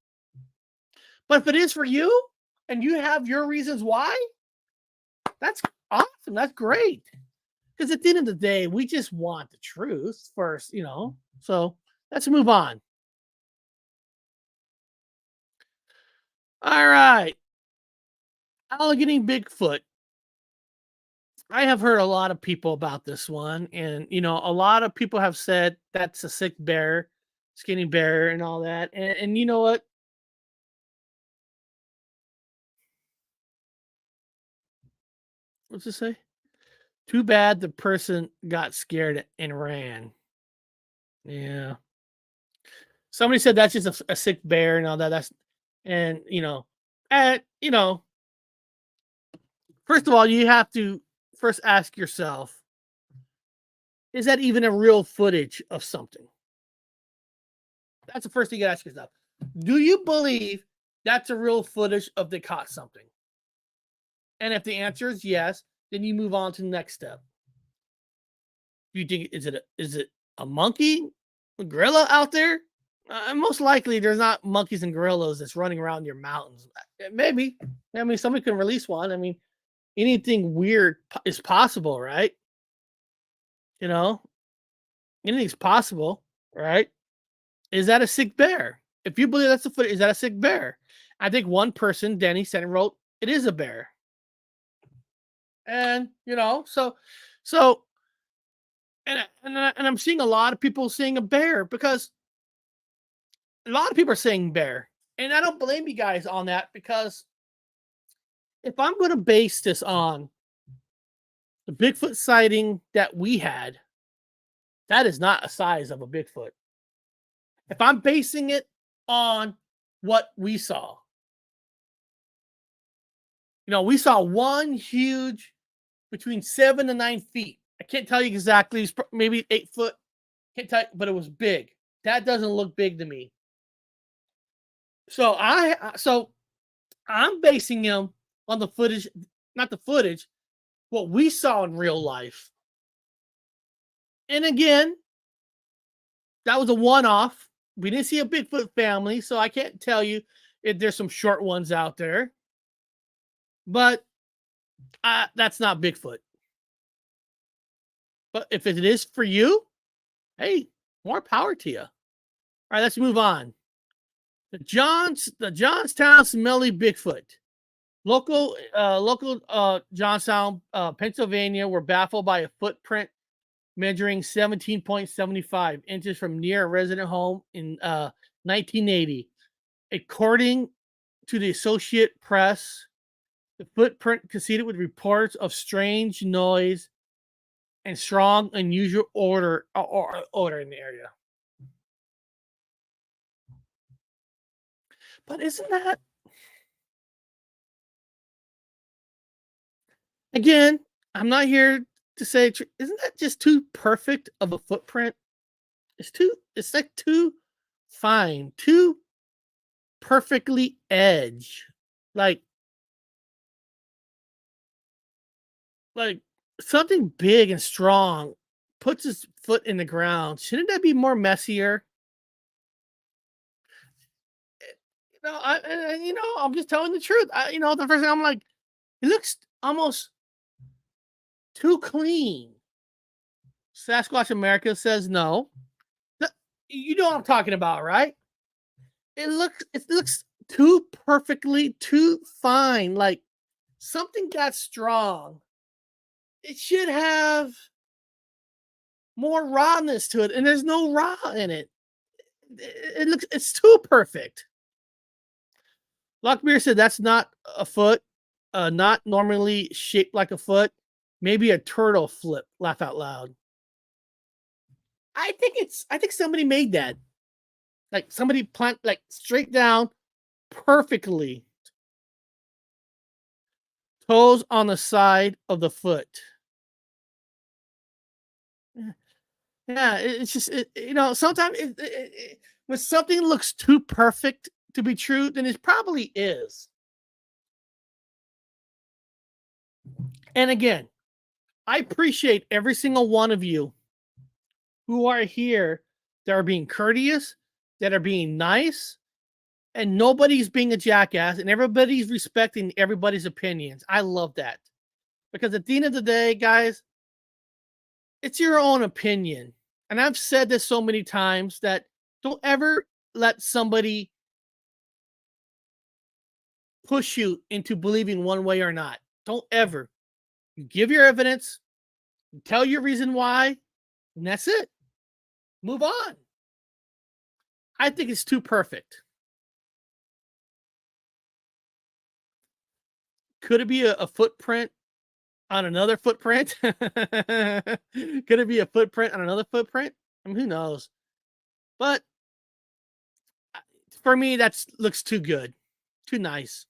But if it is for you and you have your reasons why, that's awesome. That's great. Because at the end of the day, we just want the truth first, you know. So let's move on. All right. Alligator Bigfoot. I have heard a lot of people about this one. And, you know, a lot of people have said that's a sick bear, skinny bear, and all that. And you know what? What's it say? Too bad the person got scared and ran. Yeah. Somebody said that's just a sick bear and all that. And you know, first of all, you have to first ask yourself, is that even a real footage of something? That's the first thing you gotta ask yourself. Do you believe that's a real footage of they caught something? And if the answer is yes, then you move on to the next step. Do you think is it a monkey, a gorilla out there? Most likely, there's not monkeys and gorillas that's running around your mountains. Maybe, I mean, somebody can release one. I mean, anything weird is possible, right? You know, anything's possible, right? Is that a sick bear? If you believe that's a foot, is that a sick bear? I think one person, Denny, said and wrote, it is a bear. And you know, so, and I'm seeing a lot of people saying a bear because a lot of people are saying bear, and I don't blame you guys on that because if I'm going to base this on the Bigfoot sighting that we had, that is not a size of a Bigfoot. If I'm basing it on what we saw, you know, we saw one huge between 7 to 9 feet. I can't tell you exactly. It's maybe 8 foot. Can't tell you, but it was big. That doesn't look big to me. So I'm basing him on the footage, not the footage, what we saw in real life. And again, that was a one-off. We didn't see a Bigfoot family, so I can't tell you if there's some short ones out there. But that's not Bigfoot. But if it is for you, hey, more power to you. All right, let's move on. The Johnstown Smelly Bigfoot. Local Johnstown, Pennsylvania were baffled by a footprint measuring 17.75 inches from near a resident home in 1980. According to the Associated Press, the footprint coincided with reports of strange noise and strong, unusual odor in the area. But isn't that Again, I'm not here to say, isn't that just too perfect of a footprint? It's like too fine, too perfectly edge. Like, like something big and strong puts his foot in the ground. Shouldn't that be more messier? I'm just telling the truth. The first thing I'm like, it looks almost too clean. Sasquatch America says no. You know what I'm talking about, right? It looks too perfectly, too fine. Like something got strong. It should have more rawness to it, and there's no raw in it. It's too perfect. Lockbeer said that's not a foot, not normally shaped like a foot. Maybe a turtle flip. Laugh out loud. I think somebody made that. Like somebody plant like straight down perfectly. Toes on the side of the foot. Yeah, it's just sometimes when something looks too perfect to be true, then it probably is. And again, I appreciate every single one of you who are here that are being courteous, that are being nice, and nobody's being a jackass, and everybody's respecting everybody's opinions. I love that. Because at the end of the day, guys, it's your own opinion. And I've said this so many times that don't ever let somebody push you into believing one way or not. Don't ever. You give your evidence, you tell your reason why, and that's it. Move on. I think it's too perfect. Could it be a footprint on another footprint? Could it be a footprint on another footprint? I mean, who knows? But for me, that looks too good, too nice,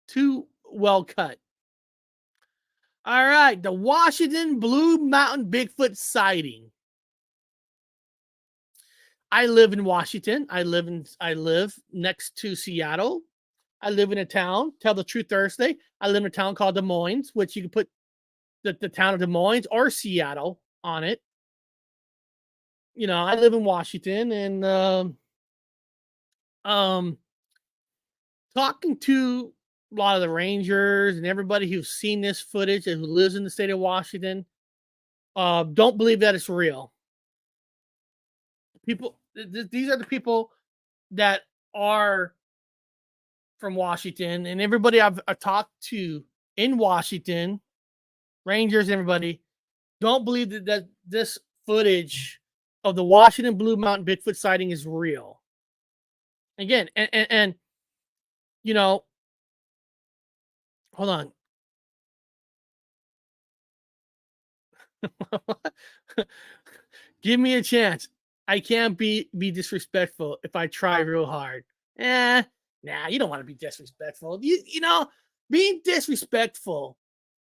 too well cut. All right, the Washington Blue Mountain Bigfoot sighting. I live in Washington. I live next to Seattle. I live in a town, tell the truth Thursday. I live in a town called Des Moines, which you can put the town of Des Moines or Seattle on it. I live in Washington, and talking to a lot of the rangers and everybody who's seen this footage and who lives in the state of Washington, don't believe that it's real. People, these are the people that are from Washington, and everybody I've talked to in Washington, rangers, everybody, don't believe that this footage of the Washington Blue Mountain Bigfoot sighting is real. Again, and hold on. Give me a chance. I can't be disrespectful if I try real hard. Nah, you don't want to be disrespectful. Being disrespectful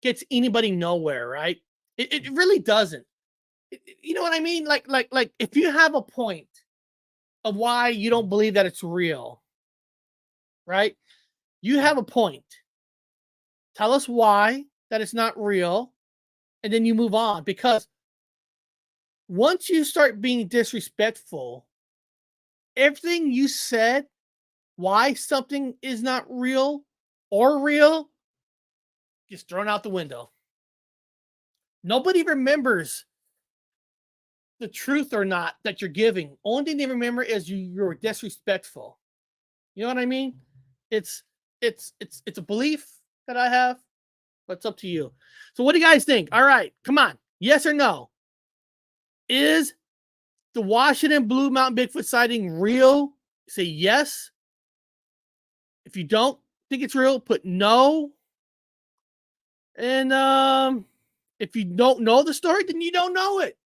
gets anybody nowhere, right? It really doesn't. You know what I mean? Like if you have a point of why you don't believe that it's real, right? You have a point. Tell us why that it's not real, and then you move on. Because once you start being disrespectful, everything you said, why something is not real or real, gets thrown out the window. Nobody remembers the truth or not that you're giving. Only thing they remember is you're disrespectful. You know what I mean? It's a belief that I have, but it's up to you. So what do you guys think? All right, come on. Yes or no? Is the Washington Blue Mountain Bigfoot sighting real? Say yes. If you don't think it's real, put no. And if you don't know the story, then you don't know it.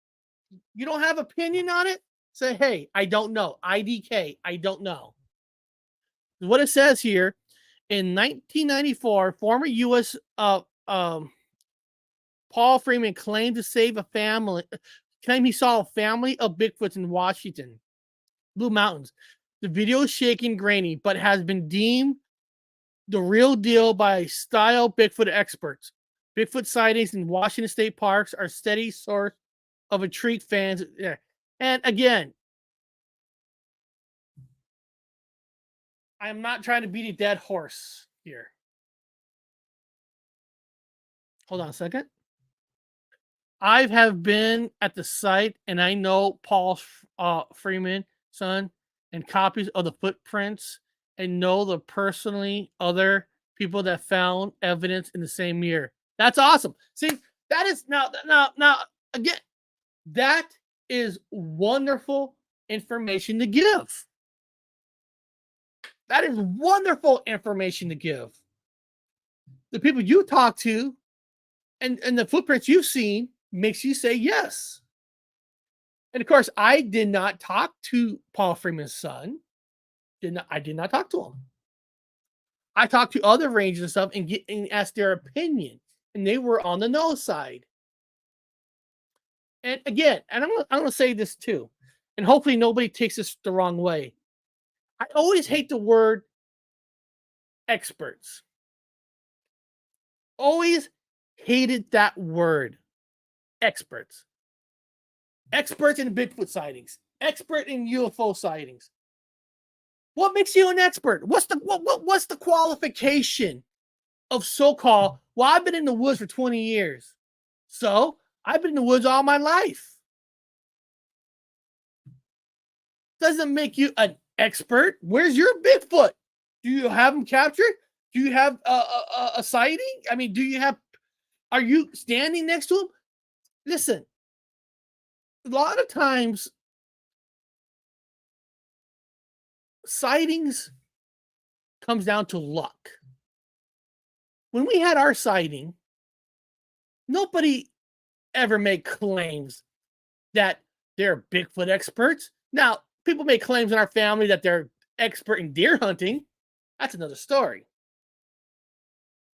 You don't have opinion on it? Say, hey, I don't know. IDK, I don't know. What it says here, in 1994, former U.S. Paul Freeman claimed to save a family. Claimed he saw a family of Bigfoots in Washington, Blue Mountains. The video is shaky and grainy, but has been deemed the real deal by style Bigfoot experts. Bigfoot sightings in Washington state parks are a steady source of intrigue fans. And again, I'm not trying to beat a dead horse here. Hold on a second. I have been at the site, and I know Paul Freeman, son, and copies of the footprints, and know the personally other people that found evidence in the same year. That's awesome. See, that is now again, that is wonderful information to give. That is wonderful information to give. The people you talk to and the footprints you've seen makes you say yes. And of course, I did not talk to Paul Freeman's son. I did not talk to him. I talked to other rangers and stuff and asked their opinion, and they were on the no side. And again, and I'm going to say this too, and hopefully nobody takes this the wrong way. I always hate the word experts. Always hated that word. Experts. Experts in Bigfoot sightings. Expert in UFO sightings. What makes you an expert? What's the qualification of so-called, well, I've been in the woods for 20 years. So I've been in the woods all my life. Doesn't make you an expert. Where's your Bigfoot? Do you have him captured? Do you have a sighting? I mean, are you standing next to him? Listen, a lot of times sightings comes down to luck. When we had our sighting, nobody ever made claims that they're Bigfoot experts. Now, people make claims in our family that they're expert in deer hunting. That's another story.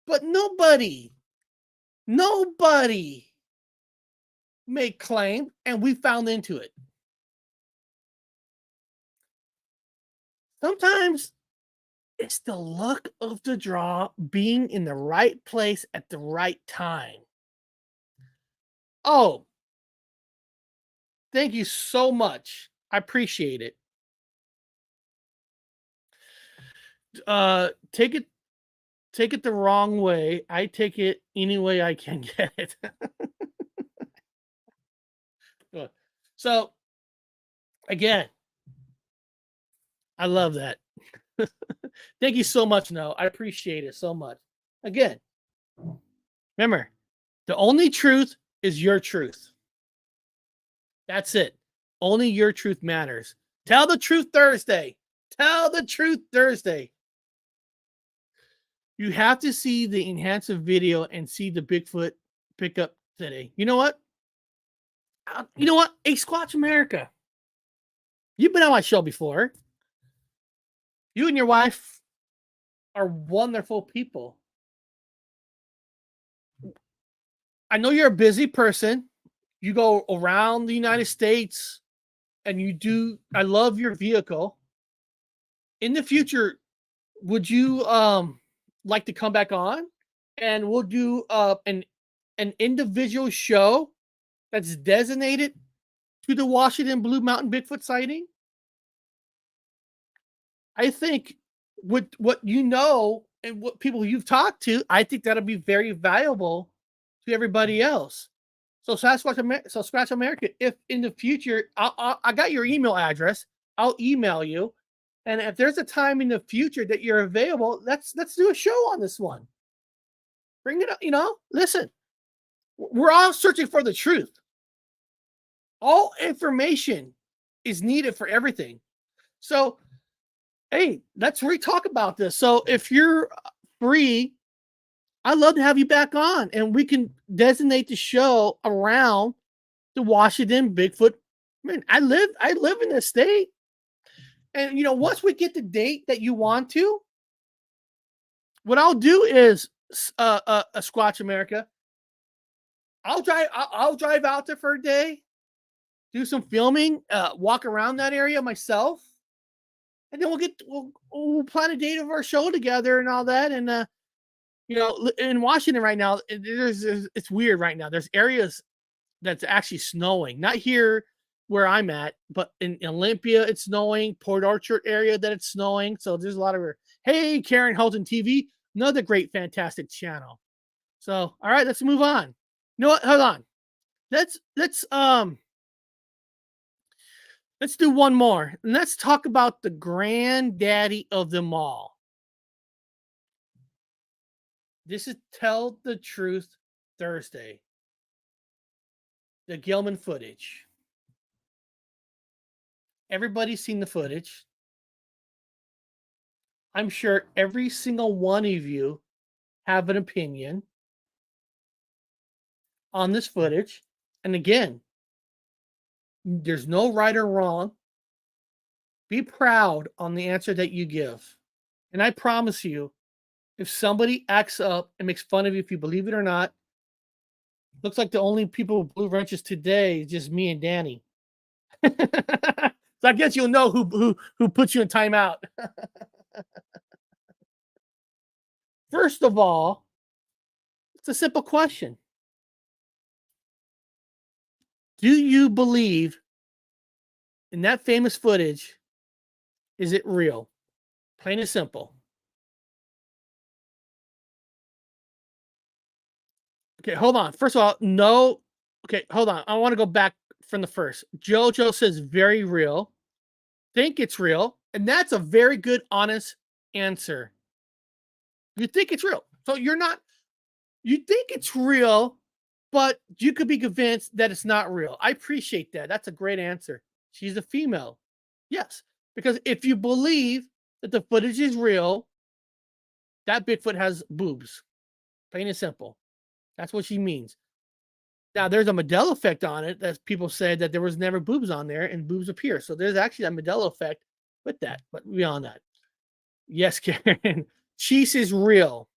But nobody made claim, and we found into it. Sometimes it's the luck of the draw, being in the right place at the right time. Oh, thank you so much. I appreciate it. Take it the wrong way. I take it any way I can get it. So, again, I love that. Thank you so much, No. I appreciate it so much. Again, remember, the only truth is your truth. That's it. Only your truth matters. Tell the truth Thursday. Tell the truth Thursday. You have to see the enhanced video and see the Bigfoot pickup today. You know what? A Squatch America. You've been on my show before. You and your wife are wonderful people. I know you're a busy person. You go around the United States and you do. I love your vehicle. In the future, would you like to come back on and we'll do an individual show that's designated to the Washington Blue Mountain Bigfoot sighting? I think with what you know and what people you've talked to, I think that'll be very valuable to everybody else. So Squatch America, if in the future, I got your email address, I'll email you. And if there's a time in the future that you're available, let's do a show on this one. Bring it up, listen. We're all searching for the truth. All information is needed for everything. So, hey, let's talk about this. So if you're free, I'd love to have you back on and we can designate the show around the Washington Bigfoot. Man, I live in this state. And once we get the date that you want to, what I'll do is Squatch America. I'll drive out there for a day, do some filming, walk around that area myself, and then we'll plan a date of our show together and all that. And in Washington right now, it's weird right now. There's areas that's actually snowing. Not here where I'm at, but in Olympia, it's snowing. Port Orchard area that it's snowing. So there's a lot of hey, Karen Holton TV, another great, fantastic channel. So all right, let's move on. You know what? Hold on. Let's do one more. And let's talk about the granddaddy of them all. This is Tell the Truth Thursday. The Gilman footage. Everybody's seen the footage. I'm sure every single one of you have an opinion on this footage. And again, there's no right or wrong. Be proud on the answer that you give. And I promise you, if somebody acts up and makes fun of you, if you believe it or not, looks like the only people with blue wrenches today is just me and Danny. So I guess you'll know who put you in timeout. First of all, it's a simple question. Do you believe in that famous footage? Is it real? Plain and simple. Okay, hold on. First of all, no. Okay, hold on. I want to go back from the first. Jojo says very real. Think it's real. And that's a very good, honest answer. You think it's real. So you think it's real, but you could be convinced that it's not real. I appreciate that. That's a great answer. She's a female. Yes. Because if you believe that the footage is real, that Bigfoot has boobs. Plain and simple. That's what she means. Now, there's a Mandela effect on it that people said that there was never boobs on there and boobs appear. So there's actually a Mandela effect with that. But beyond that, yes, Karen, cheese is real.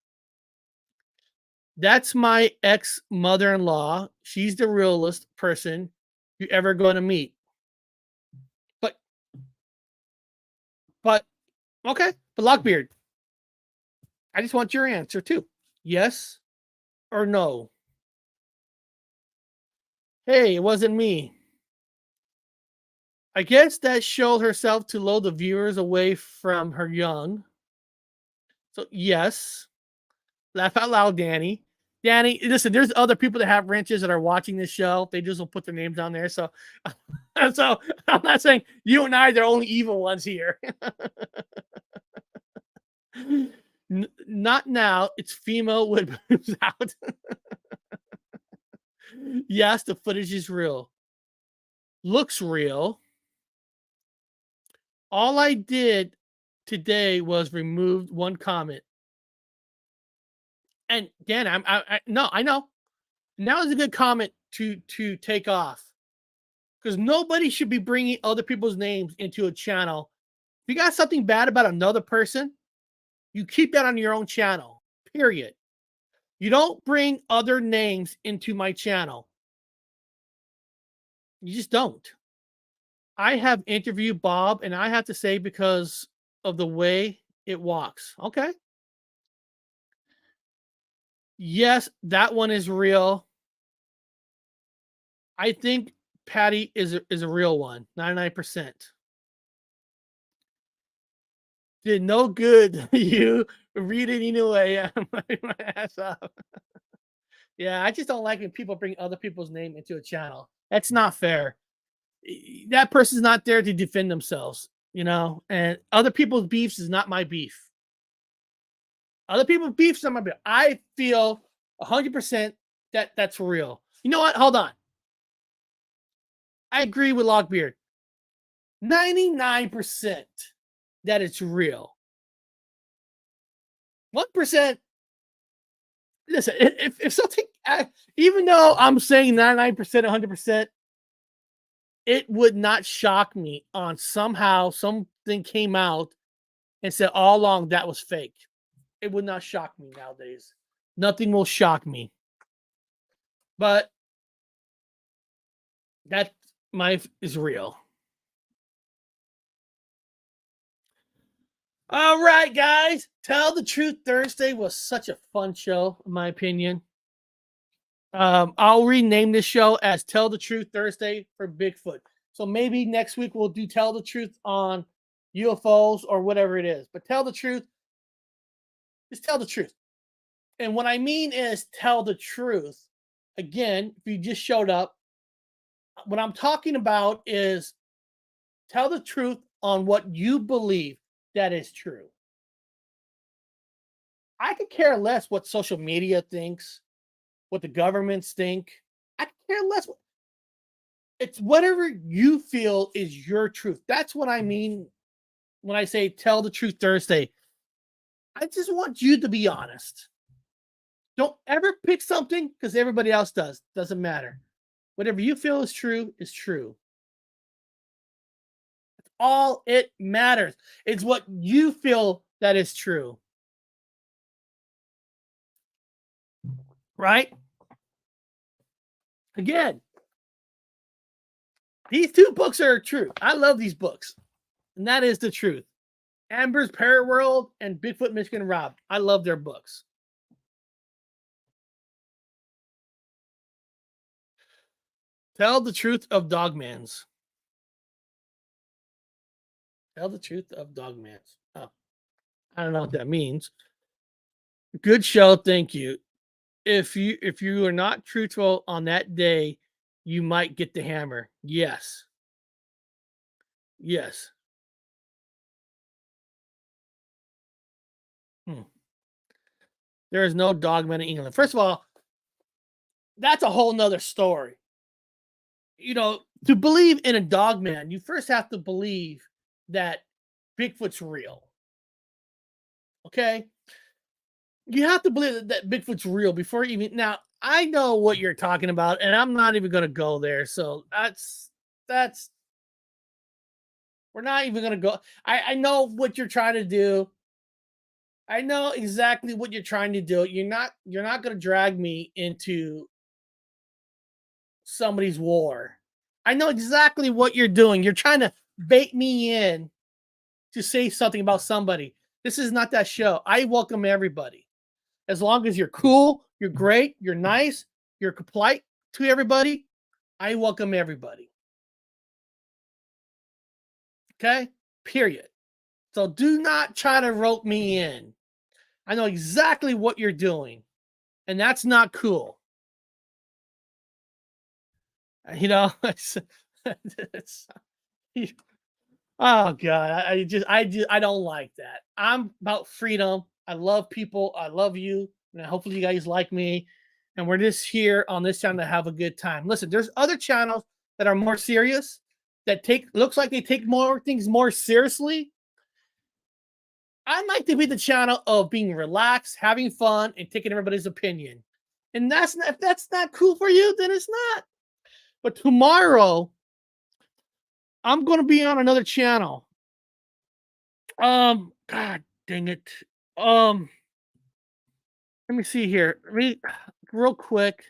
That's my ex-mother-in-law. She's the realest person you're ever going to meet. But okay, but Lockbeard, I just want your answer too. Yes or no? Hey, it wasn't me. I guess that showed herself to lure the viewers away from her young. So yes. Laugh out loud, Danny. Danny, listen, there's other people that have wrenches that are watching this show. They just will put their names on there. So, so I'm not saying you and I are the only evil ones here. Not now. It's female with boobs out. Yes, the footage is real. Looks real. All I did today was remove one comment. And Dan, I know. Now is a good comment to take off, because nobody should be bringing other people's names into a channel. If you got something bad about another person, you keep that on your own channel. Period. You don't bring other names into my channel. You just don't. I have interviewed Bob, and I have to say, because of the way it walks. Okay. Yes, that one is real. I think Patty is a real one. 99%. Did no good. You read it anyway. My ass off. Yeah, I just don't like when people bring other people's name into a channel. That's not fair. That person's not there to defend themselves, and other people's beefs is not my beef. Other people's beefs is not my beef. I feel 100% that that's real. You know what? Hold on. I agree with Lockbeard. 99% that it's real. 1%. Listen, if something, even though I'm saying 99%, 100%, it would not shock me on somehow something came out and said all along that was fake. It would not shock me nowadays. Nothing will shock me. But that life is real. All right, guys. Tell the Truth Thursday was such a fun show, in my opinion. I'll rename this show as Tell the Truth Thursday for Bigfoot. So maybe next week we'll do Tell the Truth on UFOs or whatever it is. But tell the truth. Just tell the truth. And what I mean is tell the truth. Again, if you just showed up, what I'm talking about is tell the truth on what you believe that is true. I could care less what social media thinks, what the governments think. I could care less. It's whatever you feel is your truth. That's what I mean when I say tell the truth Thursday. I just want you to be honest. Don't ever pick something because everybody else does. Doesn't matter. Whatever you feel is true is true. That's all it matters. It's what you feel that is true. Right? Again, these two books are true. I love these books. And that is the truth. Amber's Paraworld and Bigfoot Michigan Rob. I love their books. Tell the truth of Dogmans. Tell the truth of Dogmans. Oh, I don't know what that means. Good show, thank you. If you are not truthful on that day, you might get the hammer. Yes. Yes. There is no dogman in England. First of all, that's a whole nother story. You know, to believe in a dogman, you first have to believe that Bigfoot's real. Okay? You have to believe that Bigfoot's real before even now. I know what you're talking about, and I'm not even going to go there. So that's we're not even going to go. I know what you're trying to do. I know exactly what you're trying to do. You're not going to drag me into somebody's war. I know exactly what you're doing. You're trying to bait me in to say something about somebody. This is not that show. I welcome everybody. As long as you're cool, you're great, you're nice, you're polite to everybody, I welcome everybody. Okay? Period. So do not try to rope me in. I know exactly what you're doing, and that's not cool. You know, oh God, I don't like that. I'm about freedom. I love people. I love you, and hopefully you guys like me. And we're just here on this channel to have a good time. Listen, there's other channels that are more serious that looks like they take more things more seriously. I like to be the channel of being relaxed, having fun, and taking everybody's opinion. And if that's not cool for you, then it's not. But tomorrow, I'm going to be on another channel. God dang it. Let me see here. Real quick.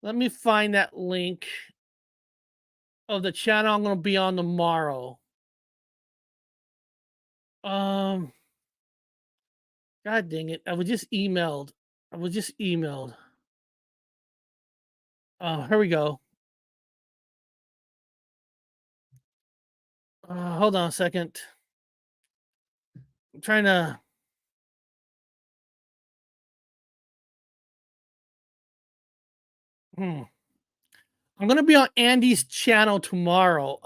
Let me find that link of the channel I'm going to be on tomorrow. God dang it. I was just emailed. Here we go. Hold on a second. I'm trying to. I'm gonna be on Andy's channel tomorrow.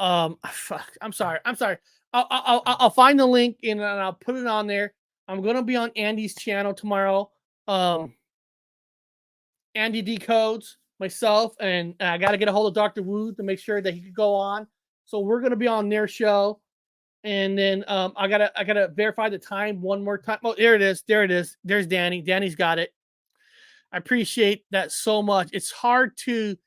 Fuck. I'm sorry. I'll find the link and I'll put it on there. I'm gonna be on Andy's channel tomorrow. Andy Decodes, myself, and I got to get a hold of Dr. Wu to make sure that he could go on. So we're gonna be on their show, and then I gotta verify the time one more time. Oh, there it is. There's Danny. Danny's got it. I appreciate that so much. It's hard to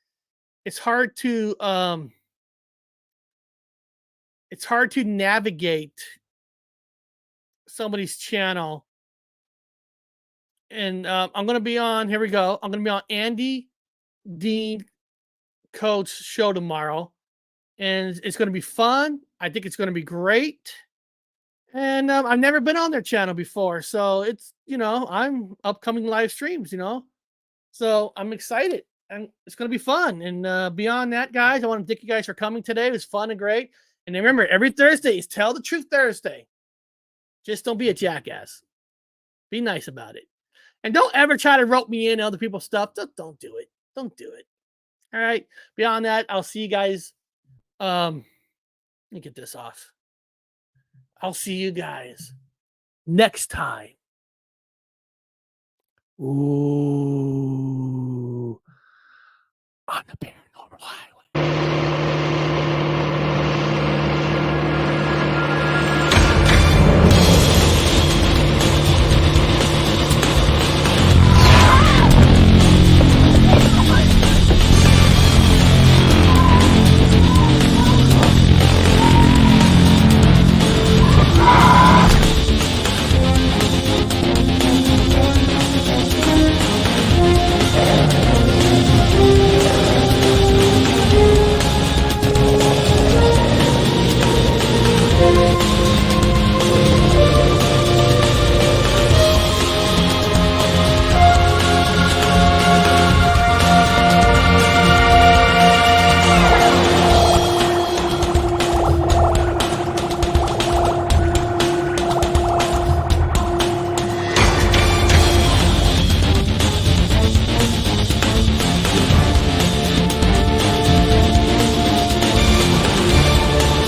navigate somebody's channel And I'm going to be on, here we go. I'm going to be on Andy Dean Coates' show tomorrow. And it's going to be fun. I think it's going to be great. And I've never been on their channel before. So it's, I'm upcoming live streams, So I'm excited. And it's going to be fun. And beyond that, guys, I want to thank you guys for coming today. It was fun and great. And remember, every Thursday is Tell the Truth Thursday. Just don't be a jackass. Be nice about it. And don't ever try to rope me in other people's stuff. Don't do it. Don't do it. All right. Beyond that, I'll see you guys. Let me get this off. I'll see you guys next time. Ooh. On the Paranormal.